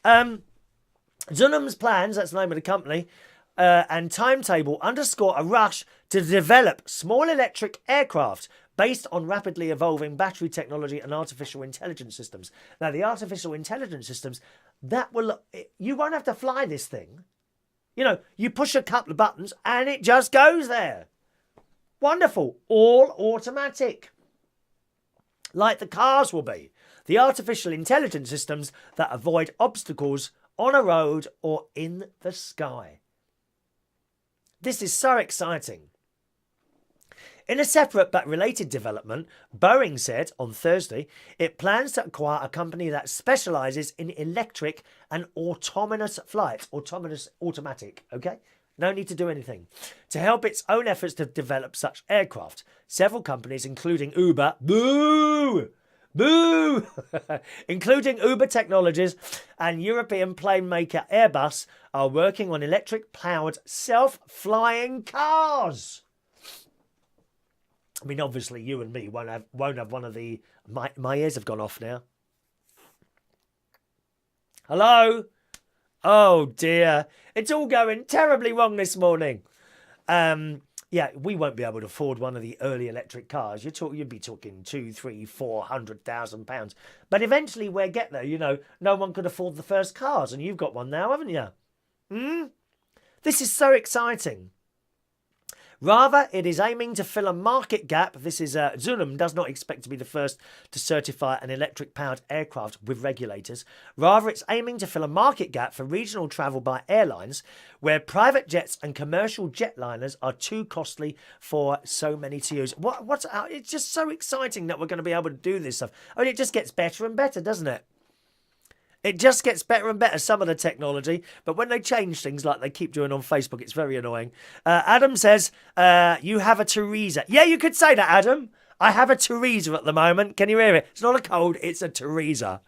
Dunham's plans, that's the name of the company, and timetable underscore a rush to develop small electric aircraft based on rapidly evolving battery technology and artificial intelligence systems. Now, the artificial intelligence systems, you won't have to fly this thing. You know, you push a couple of buttons and it just goes there. Wonderful. All automatic. Like the cars will be. The artificial intelligence systems that avoid obstacles on a road or in the sky. This is so exciting. In a separate but related development, Boeing said on Thursday it plans to acquire a company that specialises in electric and autonomous flights. Automatic, okay? No need to do anything. To help its own efforts to develop such aircraft. Several companies, including Uber, including Uber Technologies and European plane maker Airbus, are working on electric-powered self-flying cars. I mean, obviously, you and me won't have one of the... My ears have gone off now. Hello? Oh, dear. It's all going terribly wrong this morning. Yeah, we won't be able to afford one of the early electric cars. You'd be talking £200,000, £400,000. But eventually we'll get there. You know, no one could afford the first cars, and you've got one now, haven't you? This is so exciting. Rather, it is aiming to fill a market gap. This is Dunham does not expect to be the first to certify an electric-powered aircraft with regulators. Rather, it's aiming to fill a market gap for regional travel by airlines where private jets and commercial jetliners are too costly for so many to use. It's just so exciting that we're going to be able to do this stuff. I mean, it just gets better and better, doesn't it? It just gets better and better, some of the technology. But when they change things like they keep doing on Facebook, it's very annoying. Adam says, you have a Theresa. Yeah, you could say that, Adam. I have a Theresa at the moment. Can you hear it? It's not a cold, it's a Theresa.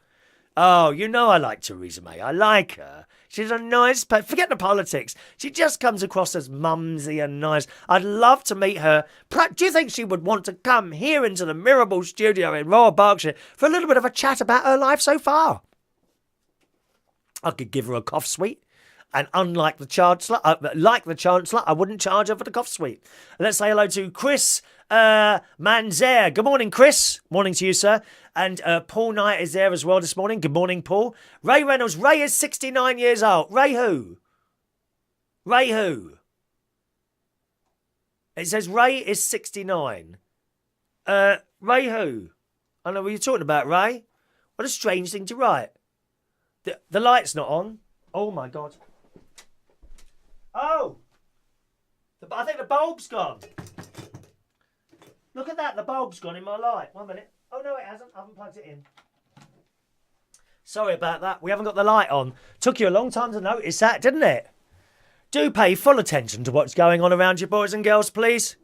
Oh, you know I like Theresa May. I like her. She's a nice person. Forget the politics. She just comes across as mumsy and nice. I'd love to meet her. Do you think she would want to come here into the Mirable studio in Royal Berkshire for a little bit of a chat about her life so far? I could give her a cough suite. And unlike the Chancellor, I wouldn't charge her for the cough suite. Let's say hello to Chris Manzer. Good morning, Chris. Morning to you, sir. And Paul Knight is there as well this morning. Good morning, Paul. Ray Reynolds. Ray is 69 years old. Ray who? Ray who? It says Ray is 69. Ray who? I know what you're talking about, Ray. What a strange thing to write. The light's not on. Oh, my God. Oh! I think the bulb's gone. Look at that. The bulb's gone in my light. 1 minute. Oh, no, it hasn't. I haven't plugged it in. Sorry about that. We haven't got the light on. Took you a long time to notice that, didn't it? Do pay full attention to what's going on around you, boys and girls, please.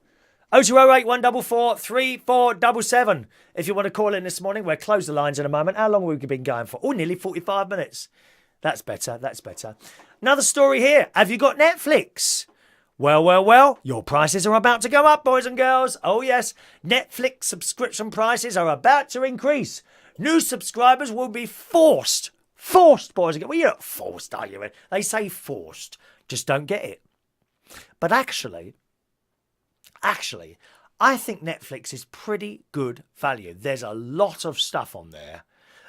0208 144 3477. If you want to call in this morning, we'll close the lines in a moment. How long have we been going for? Oh, nearly 45 minutes. That's better. That's better. Another story here. Have you got Netflix? Well, your prices are about to go up, boys and girls. Oh, yes. Netflix subscription prices are about to increase. New subscribers will be forced, boys and girls. Well, you're not forced, are you? They say forced. Just don't get it. But actually, I think Netflix is pretty good value. There's a lot of stuff on there.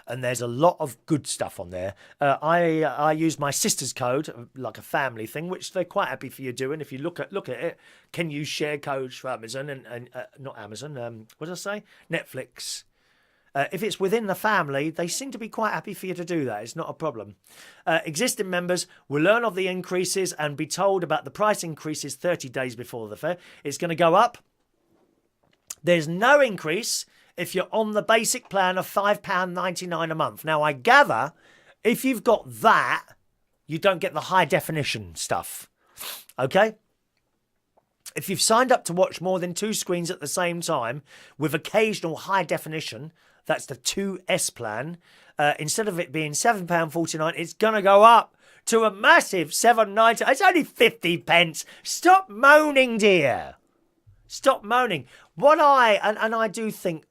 And there's a lot of good stuff on there. I use my sister's code, like a family thing, which they're quite happy for you doing. If you look at it, can use share codes for Amazon and not Amazon. What did I say? Netflix. If it's within the family, they seem to be quite happy for you to do that. It's not a problem. Existing members will learn of the increases and be told about the price increases 30 days before the fair. It's going to go up. There's no increase if you're on the basic plan of £5.99 a month. Now, I gather if you've got that, you don't get the high definition stuff. Okay? If you've signed up to watch more than 2 screens at the same time with occasional high definition, that's the 2S plan, instead of it being £7.49, it's going to go up to a massive £7.90. It's only 50 pence. Stop moaning, dear. Stop moaning. I do think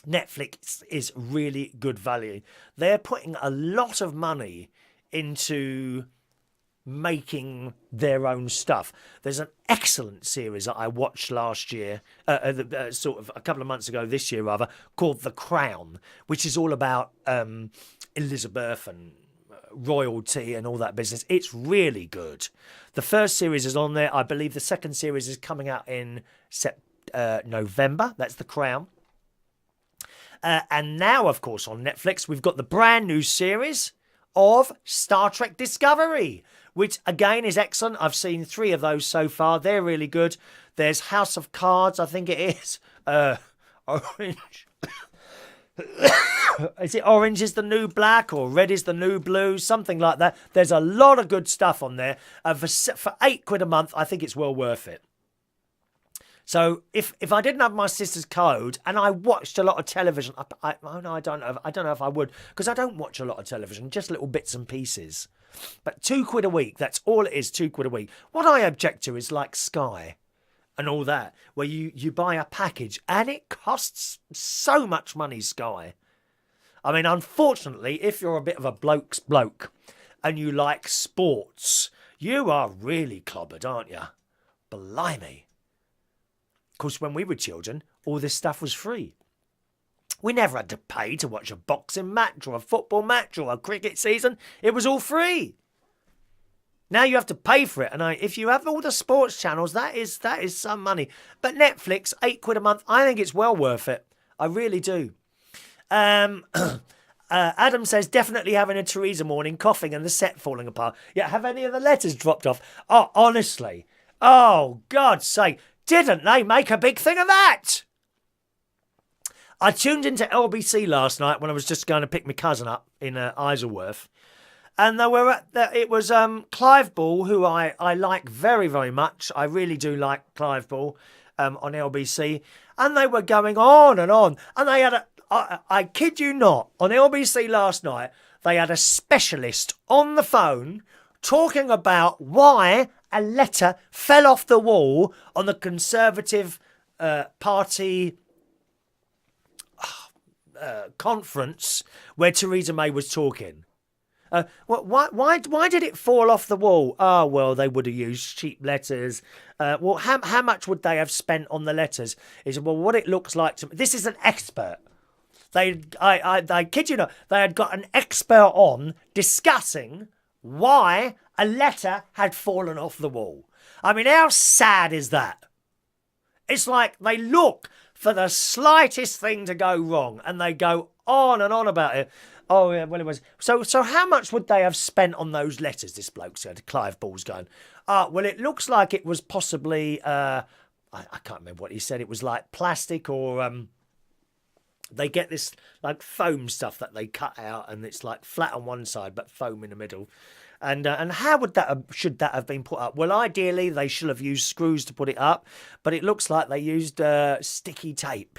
Netflix is really good value. They're putting a lot of money into making their own stuff. There's an excellent series that I watched last year, sort of a couple of months ago, this year rather, called The Crown, which is all about Elizabeth and royalty and all that business. It's really good. The first series is on there. I believe the second series is coming out in November. That's The Crown. And now, of course, on Netflix, we've got the brand new series of Star Trek Discovery, which again is excellent. I've seen 3 of those so far. They're really good. There's House of Cards, I think it is. Orange. Is it Orange is the New Black or Red is the New Blue? Something like that. There's a lot of good stuff on there. For £8 a month, I think it's well worth it. So if I didn't have my sister's code and I watched a lot of television, I don't know if I would, because I don't watch a lot of television, just little bits and pieces. But £2 a week, that's all it is, £2 a week. What I object to is like Sky and all that, where you buy a package and it costs so much money, Sky. I mean, unfortunately, if you're a bit of a bloke's bloke and you like sports, you are really clobbered, aren't you? Blimey. Of course, when we were children, all this stuff was free. We never had to pay to watch a boxing match or a football match or a cricket season. It was all free. Now you have to pay for it. And if you have all the sports channels, that is some money. But Netflix, £8 a month, I think it's well worth it. I really do. Adam says, definitely having a Theresa morning, coughing and the set falling apart. Yeah, have any of the letters dropped off? Oh, honestly. Oh, God's sake. Didn't they make a big thing of that? I tuned into LBC last night when I was just going to pick my cousin up in Isleworth. And it was Clive Ball, who I like very, very much. I really do like Clive Ball on LBC. And they were going on. And they had I kid you not, on LBC last night, they had a specialist on the phone talking about why a letter fell off the wall on the Conservative Party conference where Theresa May was talking. Why did it fall off the wall? Oh, well, they would have used cheap letters. Well, how much would they have spent on the letters? He said, well, what it looks like to me. This is an expert. I kid you not, they had got an expert on discussing why a letter had fallen off the wall. I mean, how sad is that? It's like they look for the slightest thing to go wrong and they go on and on about it. Oh, yeah, well, it was. So how much would they have spent on those letters, this bloke said? Clive Ball's going, well, it looks like it was possibly, I can't remember what he said. It was like plastic or they get this like foam stuff that they cut out and it's like flat on one side but foam in the middle. And how should that have been put up? Well, ideally, they should have used screws to put it up, but it looks like they used sticky tape.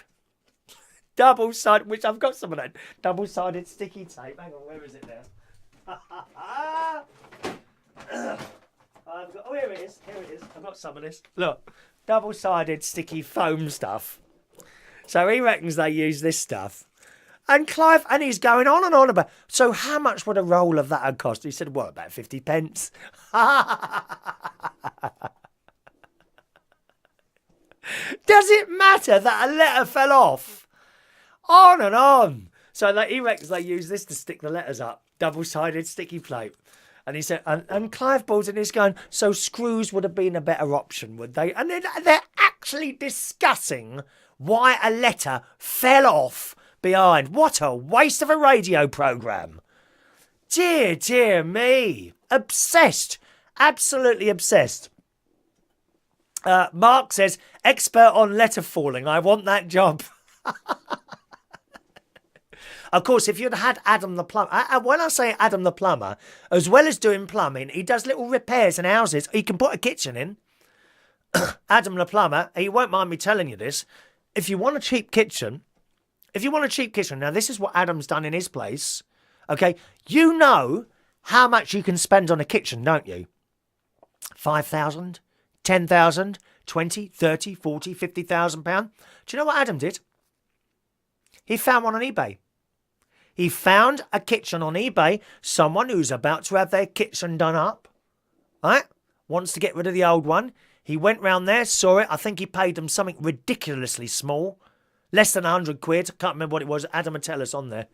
Double-sided, which I've got some of that. Double-sided sticky tape. Hang on, where is it now? Here it is. I've got some of this. Look, double-sided sticky foam stuff. So he reckons they use this stuff. And Clive, and he's going on and on about, so how much would a roll of that have cost? He said, what, about 50 pence? Does it matter that a letter fell off? On and on. So he reckons they use this to stick the letters up. Double-sided sticky plate. And he said, and Clive Ball's in this going, so screws would have been a better option, would they? And they're actually discussing why a letter fell off behind. What a waste of a radio programme. Dear me. Obsessed. Absolutely obsessed. Mark says, expert on letter falling. I want that job. Of course, if you'd had Adam the plumber, when I say Adam the plumber, as well as doing plumbing, he does little repairs in houses. He can put a kitchen in. Adam the plumber, he won't mind me telling you this. If you want a cheap kitchen, now this is what Adam's done in his place. Okay, you know how much you can spend on a kitchen, don't you? 5,000, 10,000, 20, 30, 40, 50,000 pounds. Do you know what Adam did? He found one on eBay. He found a kitchen on eBay, someone who's about to have their kitchen done up, right? Wants to get rid of the old one. He went round there, saw it. I think he paid them something ridiculously small, less than 100 quid. I can't remember what it was. Adam would tell us on there.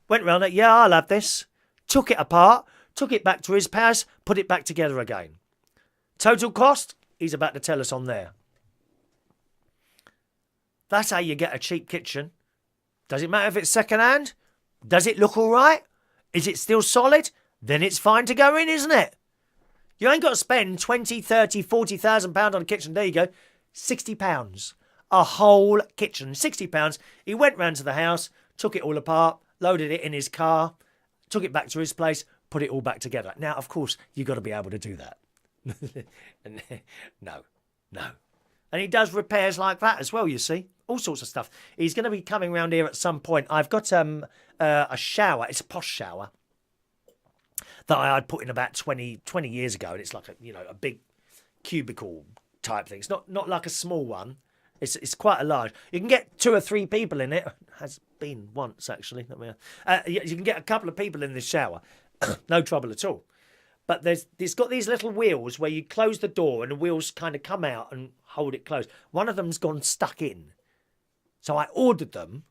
Went round there. Yeah, I'll have this. Took it apart, took it back to his house, put it back together again. Total cost, he's about to tell us on there. That's how you get a cheap kitchen. Does it matter if it's second hand? Does it look all right? Is it still solid? Then it's fine to go in, isn't it? You ain't got to spend 20, 30, 40,000 pounds on a kitchen. There you go. £60. A whole kitchen. £60. He went round to the house, took it all apart, loaded it in his car, took it back to his place, put it all back together. Now, of course, you've got to be able to do that. No. And he does repairs like that as well, you see. All sorts of stuff. He's going to be coming round here at some point. I've got a shower. It's a posh shower that I'd put in about 20 years ago. And it's like a big cubicle type thing. It's not like a small one. It's quite a large. You can get 2 or 3 people in it. Has been once, actually. You can get a couple of people in this shower. No trouble at all. But it's got these little wheels where you close the door and the wheels kind of come out and hold it closed. One of them's gone stuck in. So I ordered them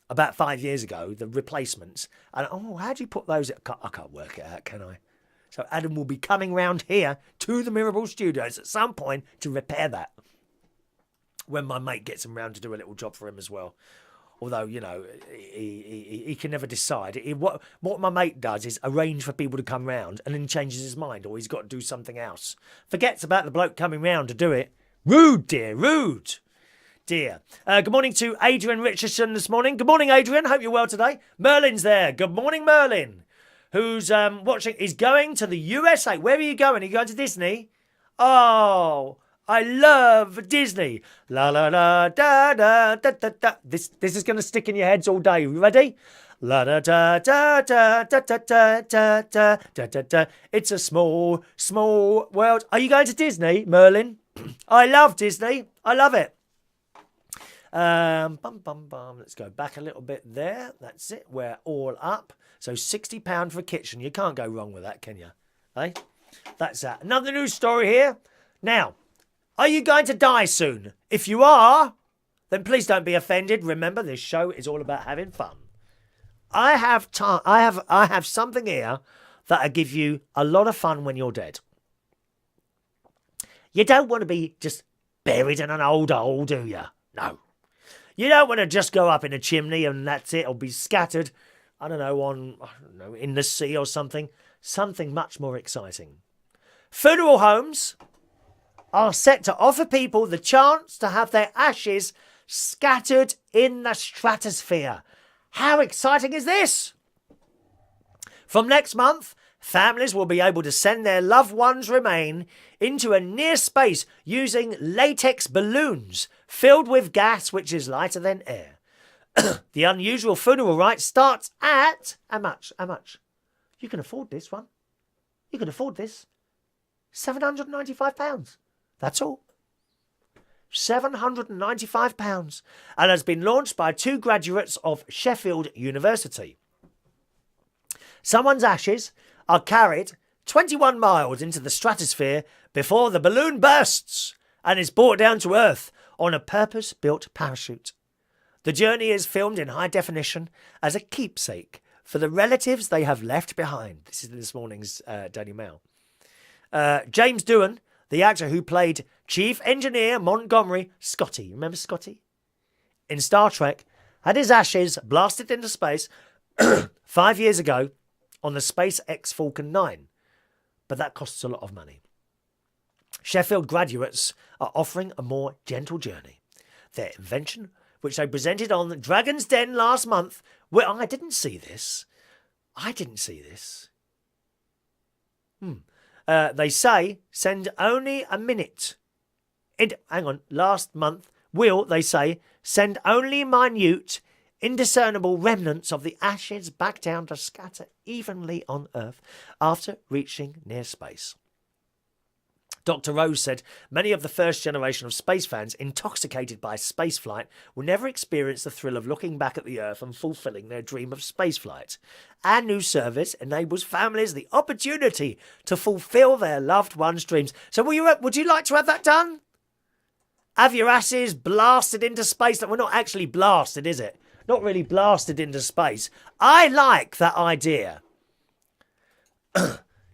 about 5 years ago, the replacements. And, how do you put those? I can't work it out, can I? So Adam will be coming round here to the Mirable Studios at some point to repair that. When my mate gets him round to do a little job for him as well. Although, he can never decide. What my mate does is arrange for people to come round and then changes his mind, or he's got to do something else. Forgets about the bloke coming round to do it. Rude, dear, rude. Dear. Good morning to Adrian Richardson this morning. Good morning, Adrian. Hope you're well today. Merlin's there. Good morning, Merlin. Who's watching? Is going to the USA. Where are you going? Are you going to Disney? Oh, I love Disney. La la la da da da da da. This is going to stick in your heads all day. You ready? La da da da da da da da da da da da da. It's a small world. Are you going to Disney, Merlin? I love Disney. I love it. Let's go back a little bit there. That's it. We're all up. So £60 for a kitchen. You can't go wrong with that, can you? Eh? That's that. Another news story here. Now, are you going to die soon? If you are, then please don't be offended. Remember, this show is all about having fun. I have something here that'll give you a lot of fun when you're dead. You don't want to be just buried in an old hole, do you? No. You don't want to just go up in a chimney and that's it, or be scattered, in the sea or something. Something much more exciting. Funeral homes are set to offer people the chance to have their ashes scattered in the stratosphere. How exciting is this? From next month, families will be able to send their loved ones' remain into a near space using latex balloons filled with gas which is lighter than air. The unusual funeral rite starts at... How much? You can afford this one. You can afford this. £795. That's all. £795. And has been launched by 2 graduates of Sheffield University. Someone's ashes are carried 21 miles into the stratosphere before the balloon bursts and is brought down to Earth on a purpose-built parachute. The journey is filmed in high definition as a keepsake for the relatives they have left behind. This is this morning's Daily Mail. James Doohan, the actor who played Chief Engineer Montgomery, Scotty, remember Scotty? In Star Trek, had his ashes blasted into space 5 years ago on the SpaceX Falcon 9. But that costs a lot of money. Sheffield graduates are offering a more gentle journey. Their invention, which they presented on Dragon's Den last month, where I didn't see this. They say send only a minute. Last month, they say send only minute indiscernible remnants of the ashes back down to scatter evenly on Earth after reaching near space. Dr. Rose said many of the first generation of space fans intoxicated by spaceflight will never experience the thrill of looking back at the Earth and fulfilling their dream of spaceflight. Our new service enables families the opportunity to fulfill their loved ones' dreams. So would you like to have that done? Have your asses blasted into space? Well, not actually blasted, is it? Not really blasted into space. I like that idea.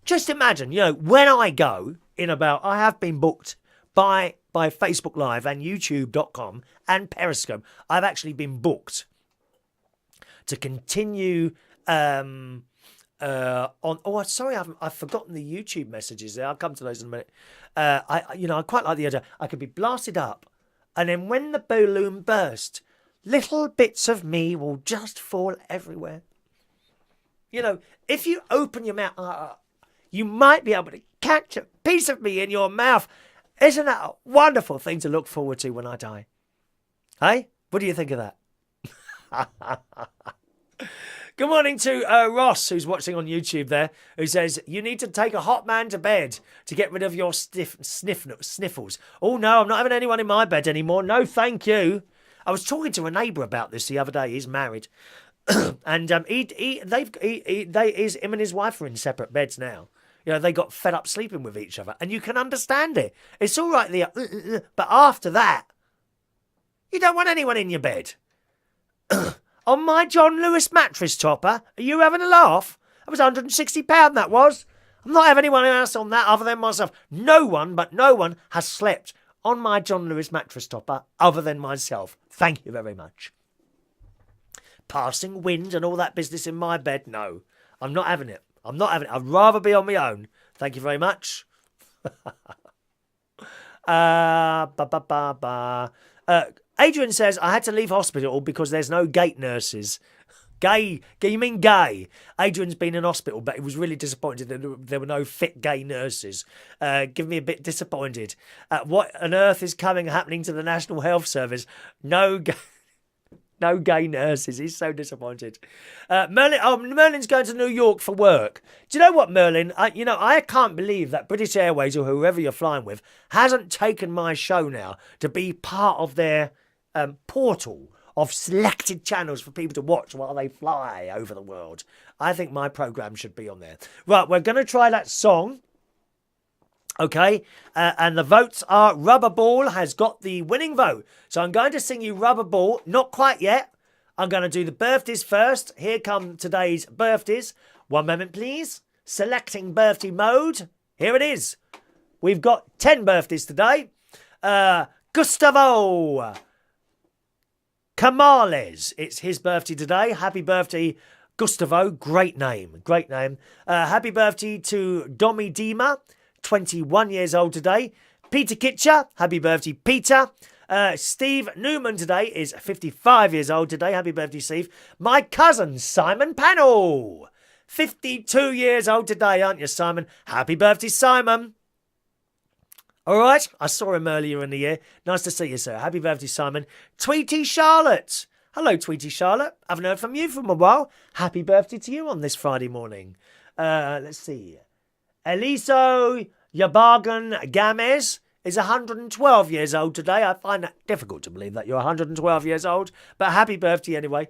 Just imagine, when I go I have been booked by Facebook Live and YouTube.com and Periscope. I've actually been booked to continue on. Oh, sorry, I've forgotten the YouTube messages there. I'll come to those in a minute. I quite like the idea. I could be blasted up, and then when the balloon bursts, little bits of me will just fall everywhere. If you open your mouth, you might be able to catch a piece of me in your mouth. Isn't that a wonderful thing to look forward to when I die? Hey, what do you think of that? Good morning to Ross, who's watching on YouTube there, who says, you need to take a hot man to bed to get rid of your sniffles. Oh, no, I'm not having anyone in my bed anymore. No, thank you. I was talking to a neighbour about this the other day. He's married. And him and his wife are in separate beds now. They got fed up sleeping with each other. And you can understand it. It's all right there. But after that, you don't want anyone in your bed. On my John Lewis mattress topper, are you having a laugh? That was £160, that was. I'm not having anyone else on that other than myself. No one has slept on my John Lewis mattress topper other than myself. Thank you very much. Passing wind and all that business in my bed? No, I'm not having it. I'd rather be on my own. Thank you very much. Adrian says, I had to leave hospital because there's no gate nurses. Gay? You mean gay? Adrian's been in hospital, but he was really disappointed that there were no fit gay nurses. Give me a bit disappointed. What on earth is happening to the National Health Service? No gay nurses. He's so disappointed. Merlin's going to New York for work. Do you know what, Merlin? I can't believe that British Airways or whoever you're flying with hasn't taken my show now to be part of their portal of selected channels for people to watch while they fly over the world. I think my programme should be on there. Right, we're going to try that song. Okay, and the votes are Rubber Ball has got the winning vote. So I'm going to sing you Rubber Ball. Not quite yet. I'm going to do the birthdays first. Here come today's birthdays. One moment, please. Selecting birthday mode. Here it is. We've got 10 birthdays today. Gustavo Camales. It's his birthday today. Happy birthday, Gustavo. Great name. Happy birthday to Domy Dima. 21 years old today. Peter Kitcher, happy birthday, Peter. Steve Newman today is 55 years old today. Happy birthday, Steve. My cousin, Simon Pannell, 52 years old today, aren't you, Simon? Happy birthday, Simon. All right, I saw him earlier in the year. Nice to see you, sir. Happy birthday, Simon. Tweetie Charlotte. Hello, Tweetie Charlotte. Haven't heard from you for a while. Happy birthday to you on this Friday morning. Let's see. Eliseo Yabargan Gamez is 112 years old today. I find that difficult to believe that you're 112 years old, but happy birthday anyway.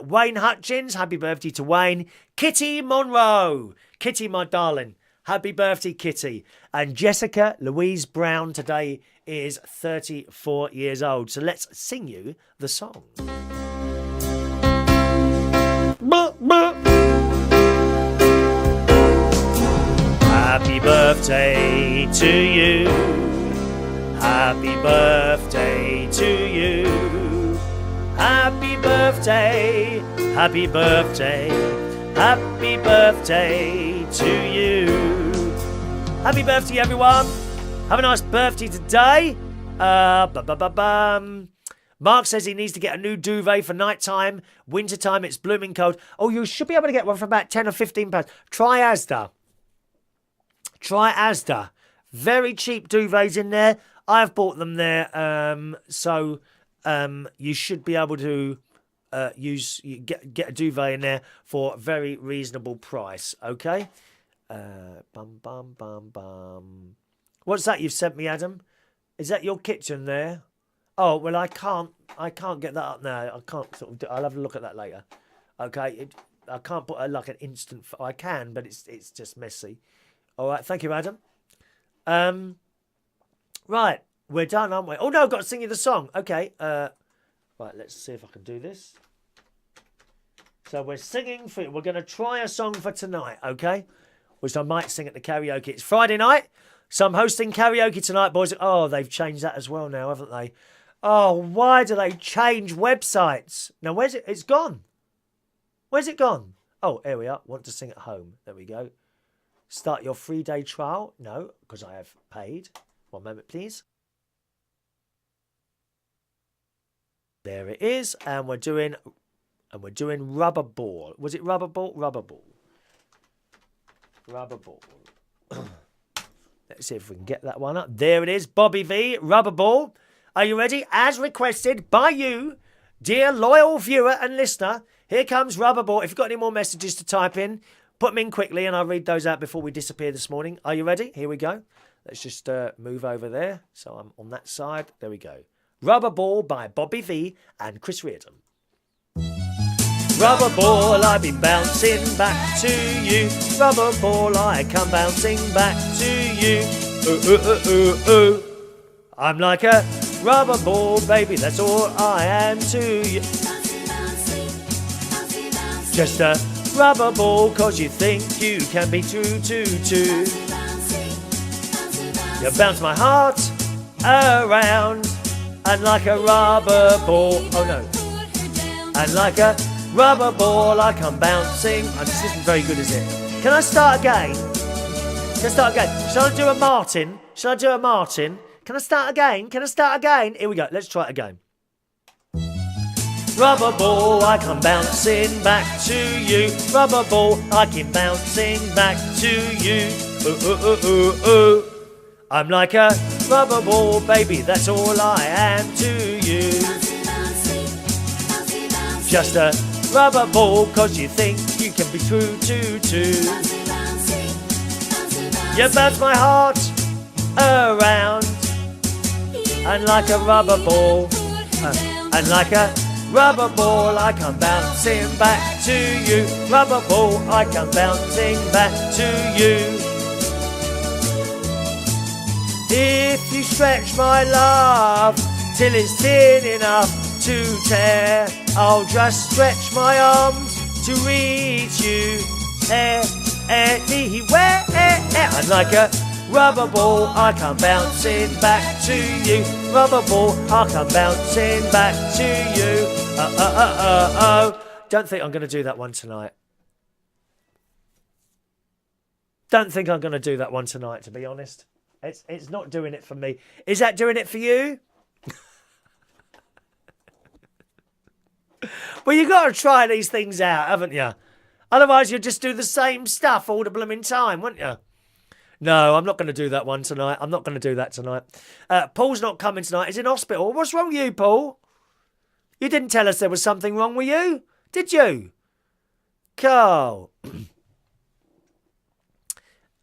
Wayne Hutchins, happy birthday to Wayne. Kitty Monroe, Kitty, my darling, happy birthday, Kitty. And Jessica Louise Brown today is 34 years old. So let's sing you the song. Happy birthday to you. Happy birthday to you. Happy birthday. Happy birthday. Happy birthday to you. Happy birthday, everyone. Have a nice birthday today. Mark says he needs to get a new duvet for night time. Winter time, it's blooming cold. Oh, you should be able to get one for about 10 or 15 pounds. Try Asda. Very cheap duvets in there. I've bought them there. So you should be able to you get a duvet in there for a very reasonable price. Okay. Bum bum bum bum. What's that you've sent me, Adam? Is that your kitchen there? Oh well, I can't get that up now. I can't sort of. I'll have a look at that later. Okay. I can't put like an instant. I can, but it's just messy. All right. Thank you, Adam. Right. We're done, aren't we? Oh no, I've got to sing you the song. Okay. Right. Let's see if I can do this. So we're singing for. We're going to try a song for tonight. Okay. Which I might sing at the karaoke. It's Friday night, so I'm hosting karaoke tonight, boys. Oh, they've changed that as well now, haven't they? Oh, why do they change websites? Now, where's it? It's gone. Where's it gone? Oh, here we are. Want to sing at home. There we go. Start your 3-day trial. No, because I have paid. One moment, please. There it is. And we're doing rubber ball. Was it rubber ball? Rubber ball. Rubber ball. Let's see if we can get that one up. There it is. Bobby V, rubber ball. Are you ready? As requested by you, dear loyal viewer and listener, here comes rubber ball. If you've got any more messages to type in, put them in quickly and I'll read those out before we disappear this morning. Are you ready? Here we go. Let's just move over there. So I'm on that side. There we go. Rubber Ball by Bobby V and Chris Reardon. Rubber ball, I be bouncing back to you. Rubber ball, I come bouncing back to you. Ooh, ooh, ooh, ooh, ooh. I'm like a rubber ball, baby, that's all I am to you. Just a rubber ball, cause you think you can be true to. You bounce my heart around, and like a rubber ball, oh no, and like a rubber ball, I come bouncing. Oh, this isn't very good, is it? Can I start again? Shall I do a Martin? Can I start again? Here we go. Let's try it again. Rubber ball, I come bouncing back to you. Rubber ball, I keep bouncing back to you. Ooh, ooh, ooh, ooh, ooh. I'm like a rubber ball, baby, that's all I am to you. Just a rubber ball, cause you think you can be true to. You bounce my heart around, and like a rubber ball, and like a rubber ball, I come bouncing back to you. Rubber ball, I come bouncing back to you. If you stretch my love till it's thin enough to tear, I'll just stretch my arms to reach you anywhere. I'm like a rubber ball, I come bouncing back to you. Rubber ball, I come bouncing back to you. Don't think I'm going to do that one tonight. To be honest. It's not doing it for me. Is that doing it for you? Well, you've got to try these things out, haven't you? Otherwise, you'll just do the same stuff all the blooming time, wouldn't you? No, I'm not going to do that one tonight. I'm not going to do that tonight. Paul's not coming tonight. He's in hospital. What's wrong with you, Paul? You didn't tell us there was something wrong with you, did you? Carl.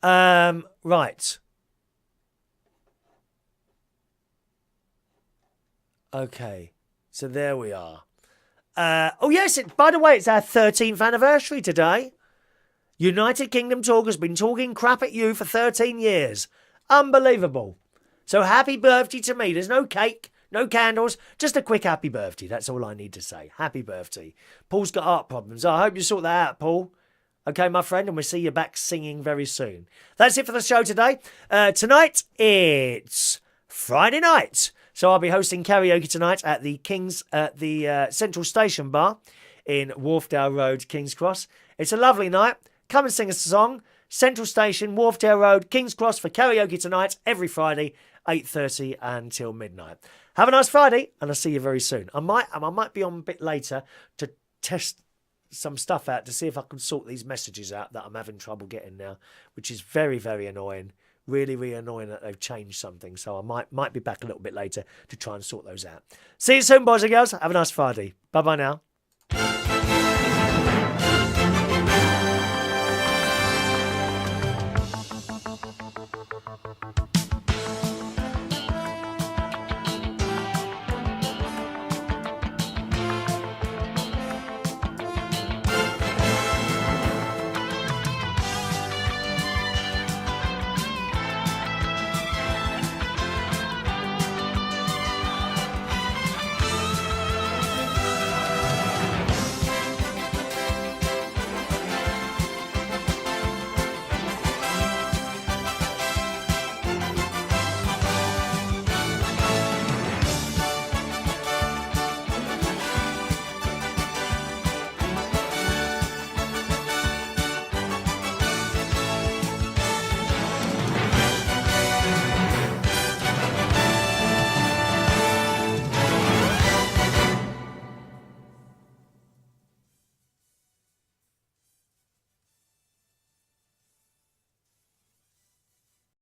Right. Okay. So there we are. Oh, yes. By the way, it's our 13th anniversary today. United Kingdom Talk has been talking crap at you for 13 years. Unbelievable. So happy birthday to me. There's no cake, no candles, just a quick happy birthday. That's all I need to say. Happy birthday. Paul's got heart problems. I hope you sort that out, Paul. Okay, my friend, and we'll see you back singing very soon. That's it for the show today. Tonight, it's Friday night. So I'll be hosting karaoke tonight at the Central Station Bar in Wharfdale Road, King's Cross. It's a lovely night. Come and sing us a song. Central Station, Wharfdale Road, King's Cross for karaoke tonight, every Friday, 8:30 until midnight. Have a nice Friday, and I'll see you very soon. I might be on a bit later to test some stuff out to see if I can sort these messages out that I'm having trouble getting now, which is very, very annoying. Really, really annoying that they've changed something. So I might be back a little bit later to try and sort those out. See you soon, boys and girls. Have a nice Friday. Bye-bye now.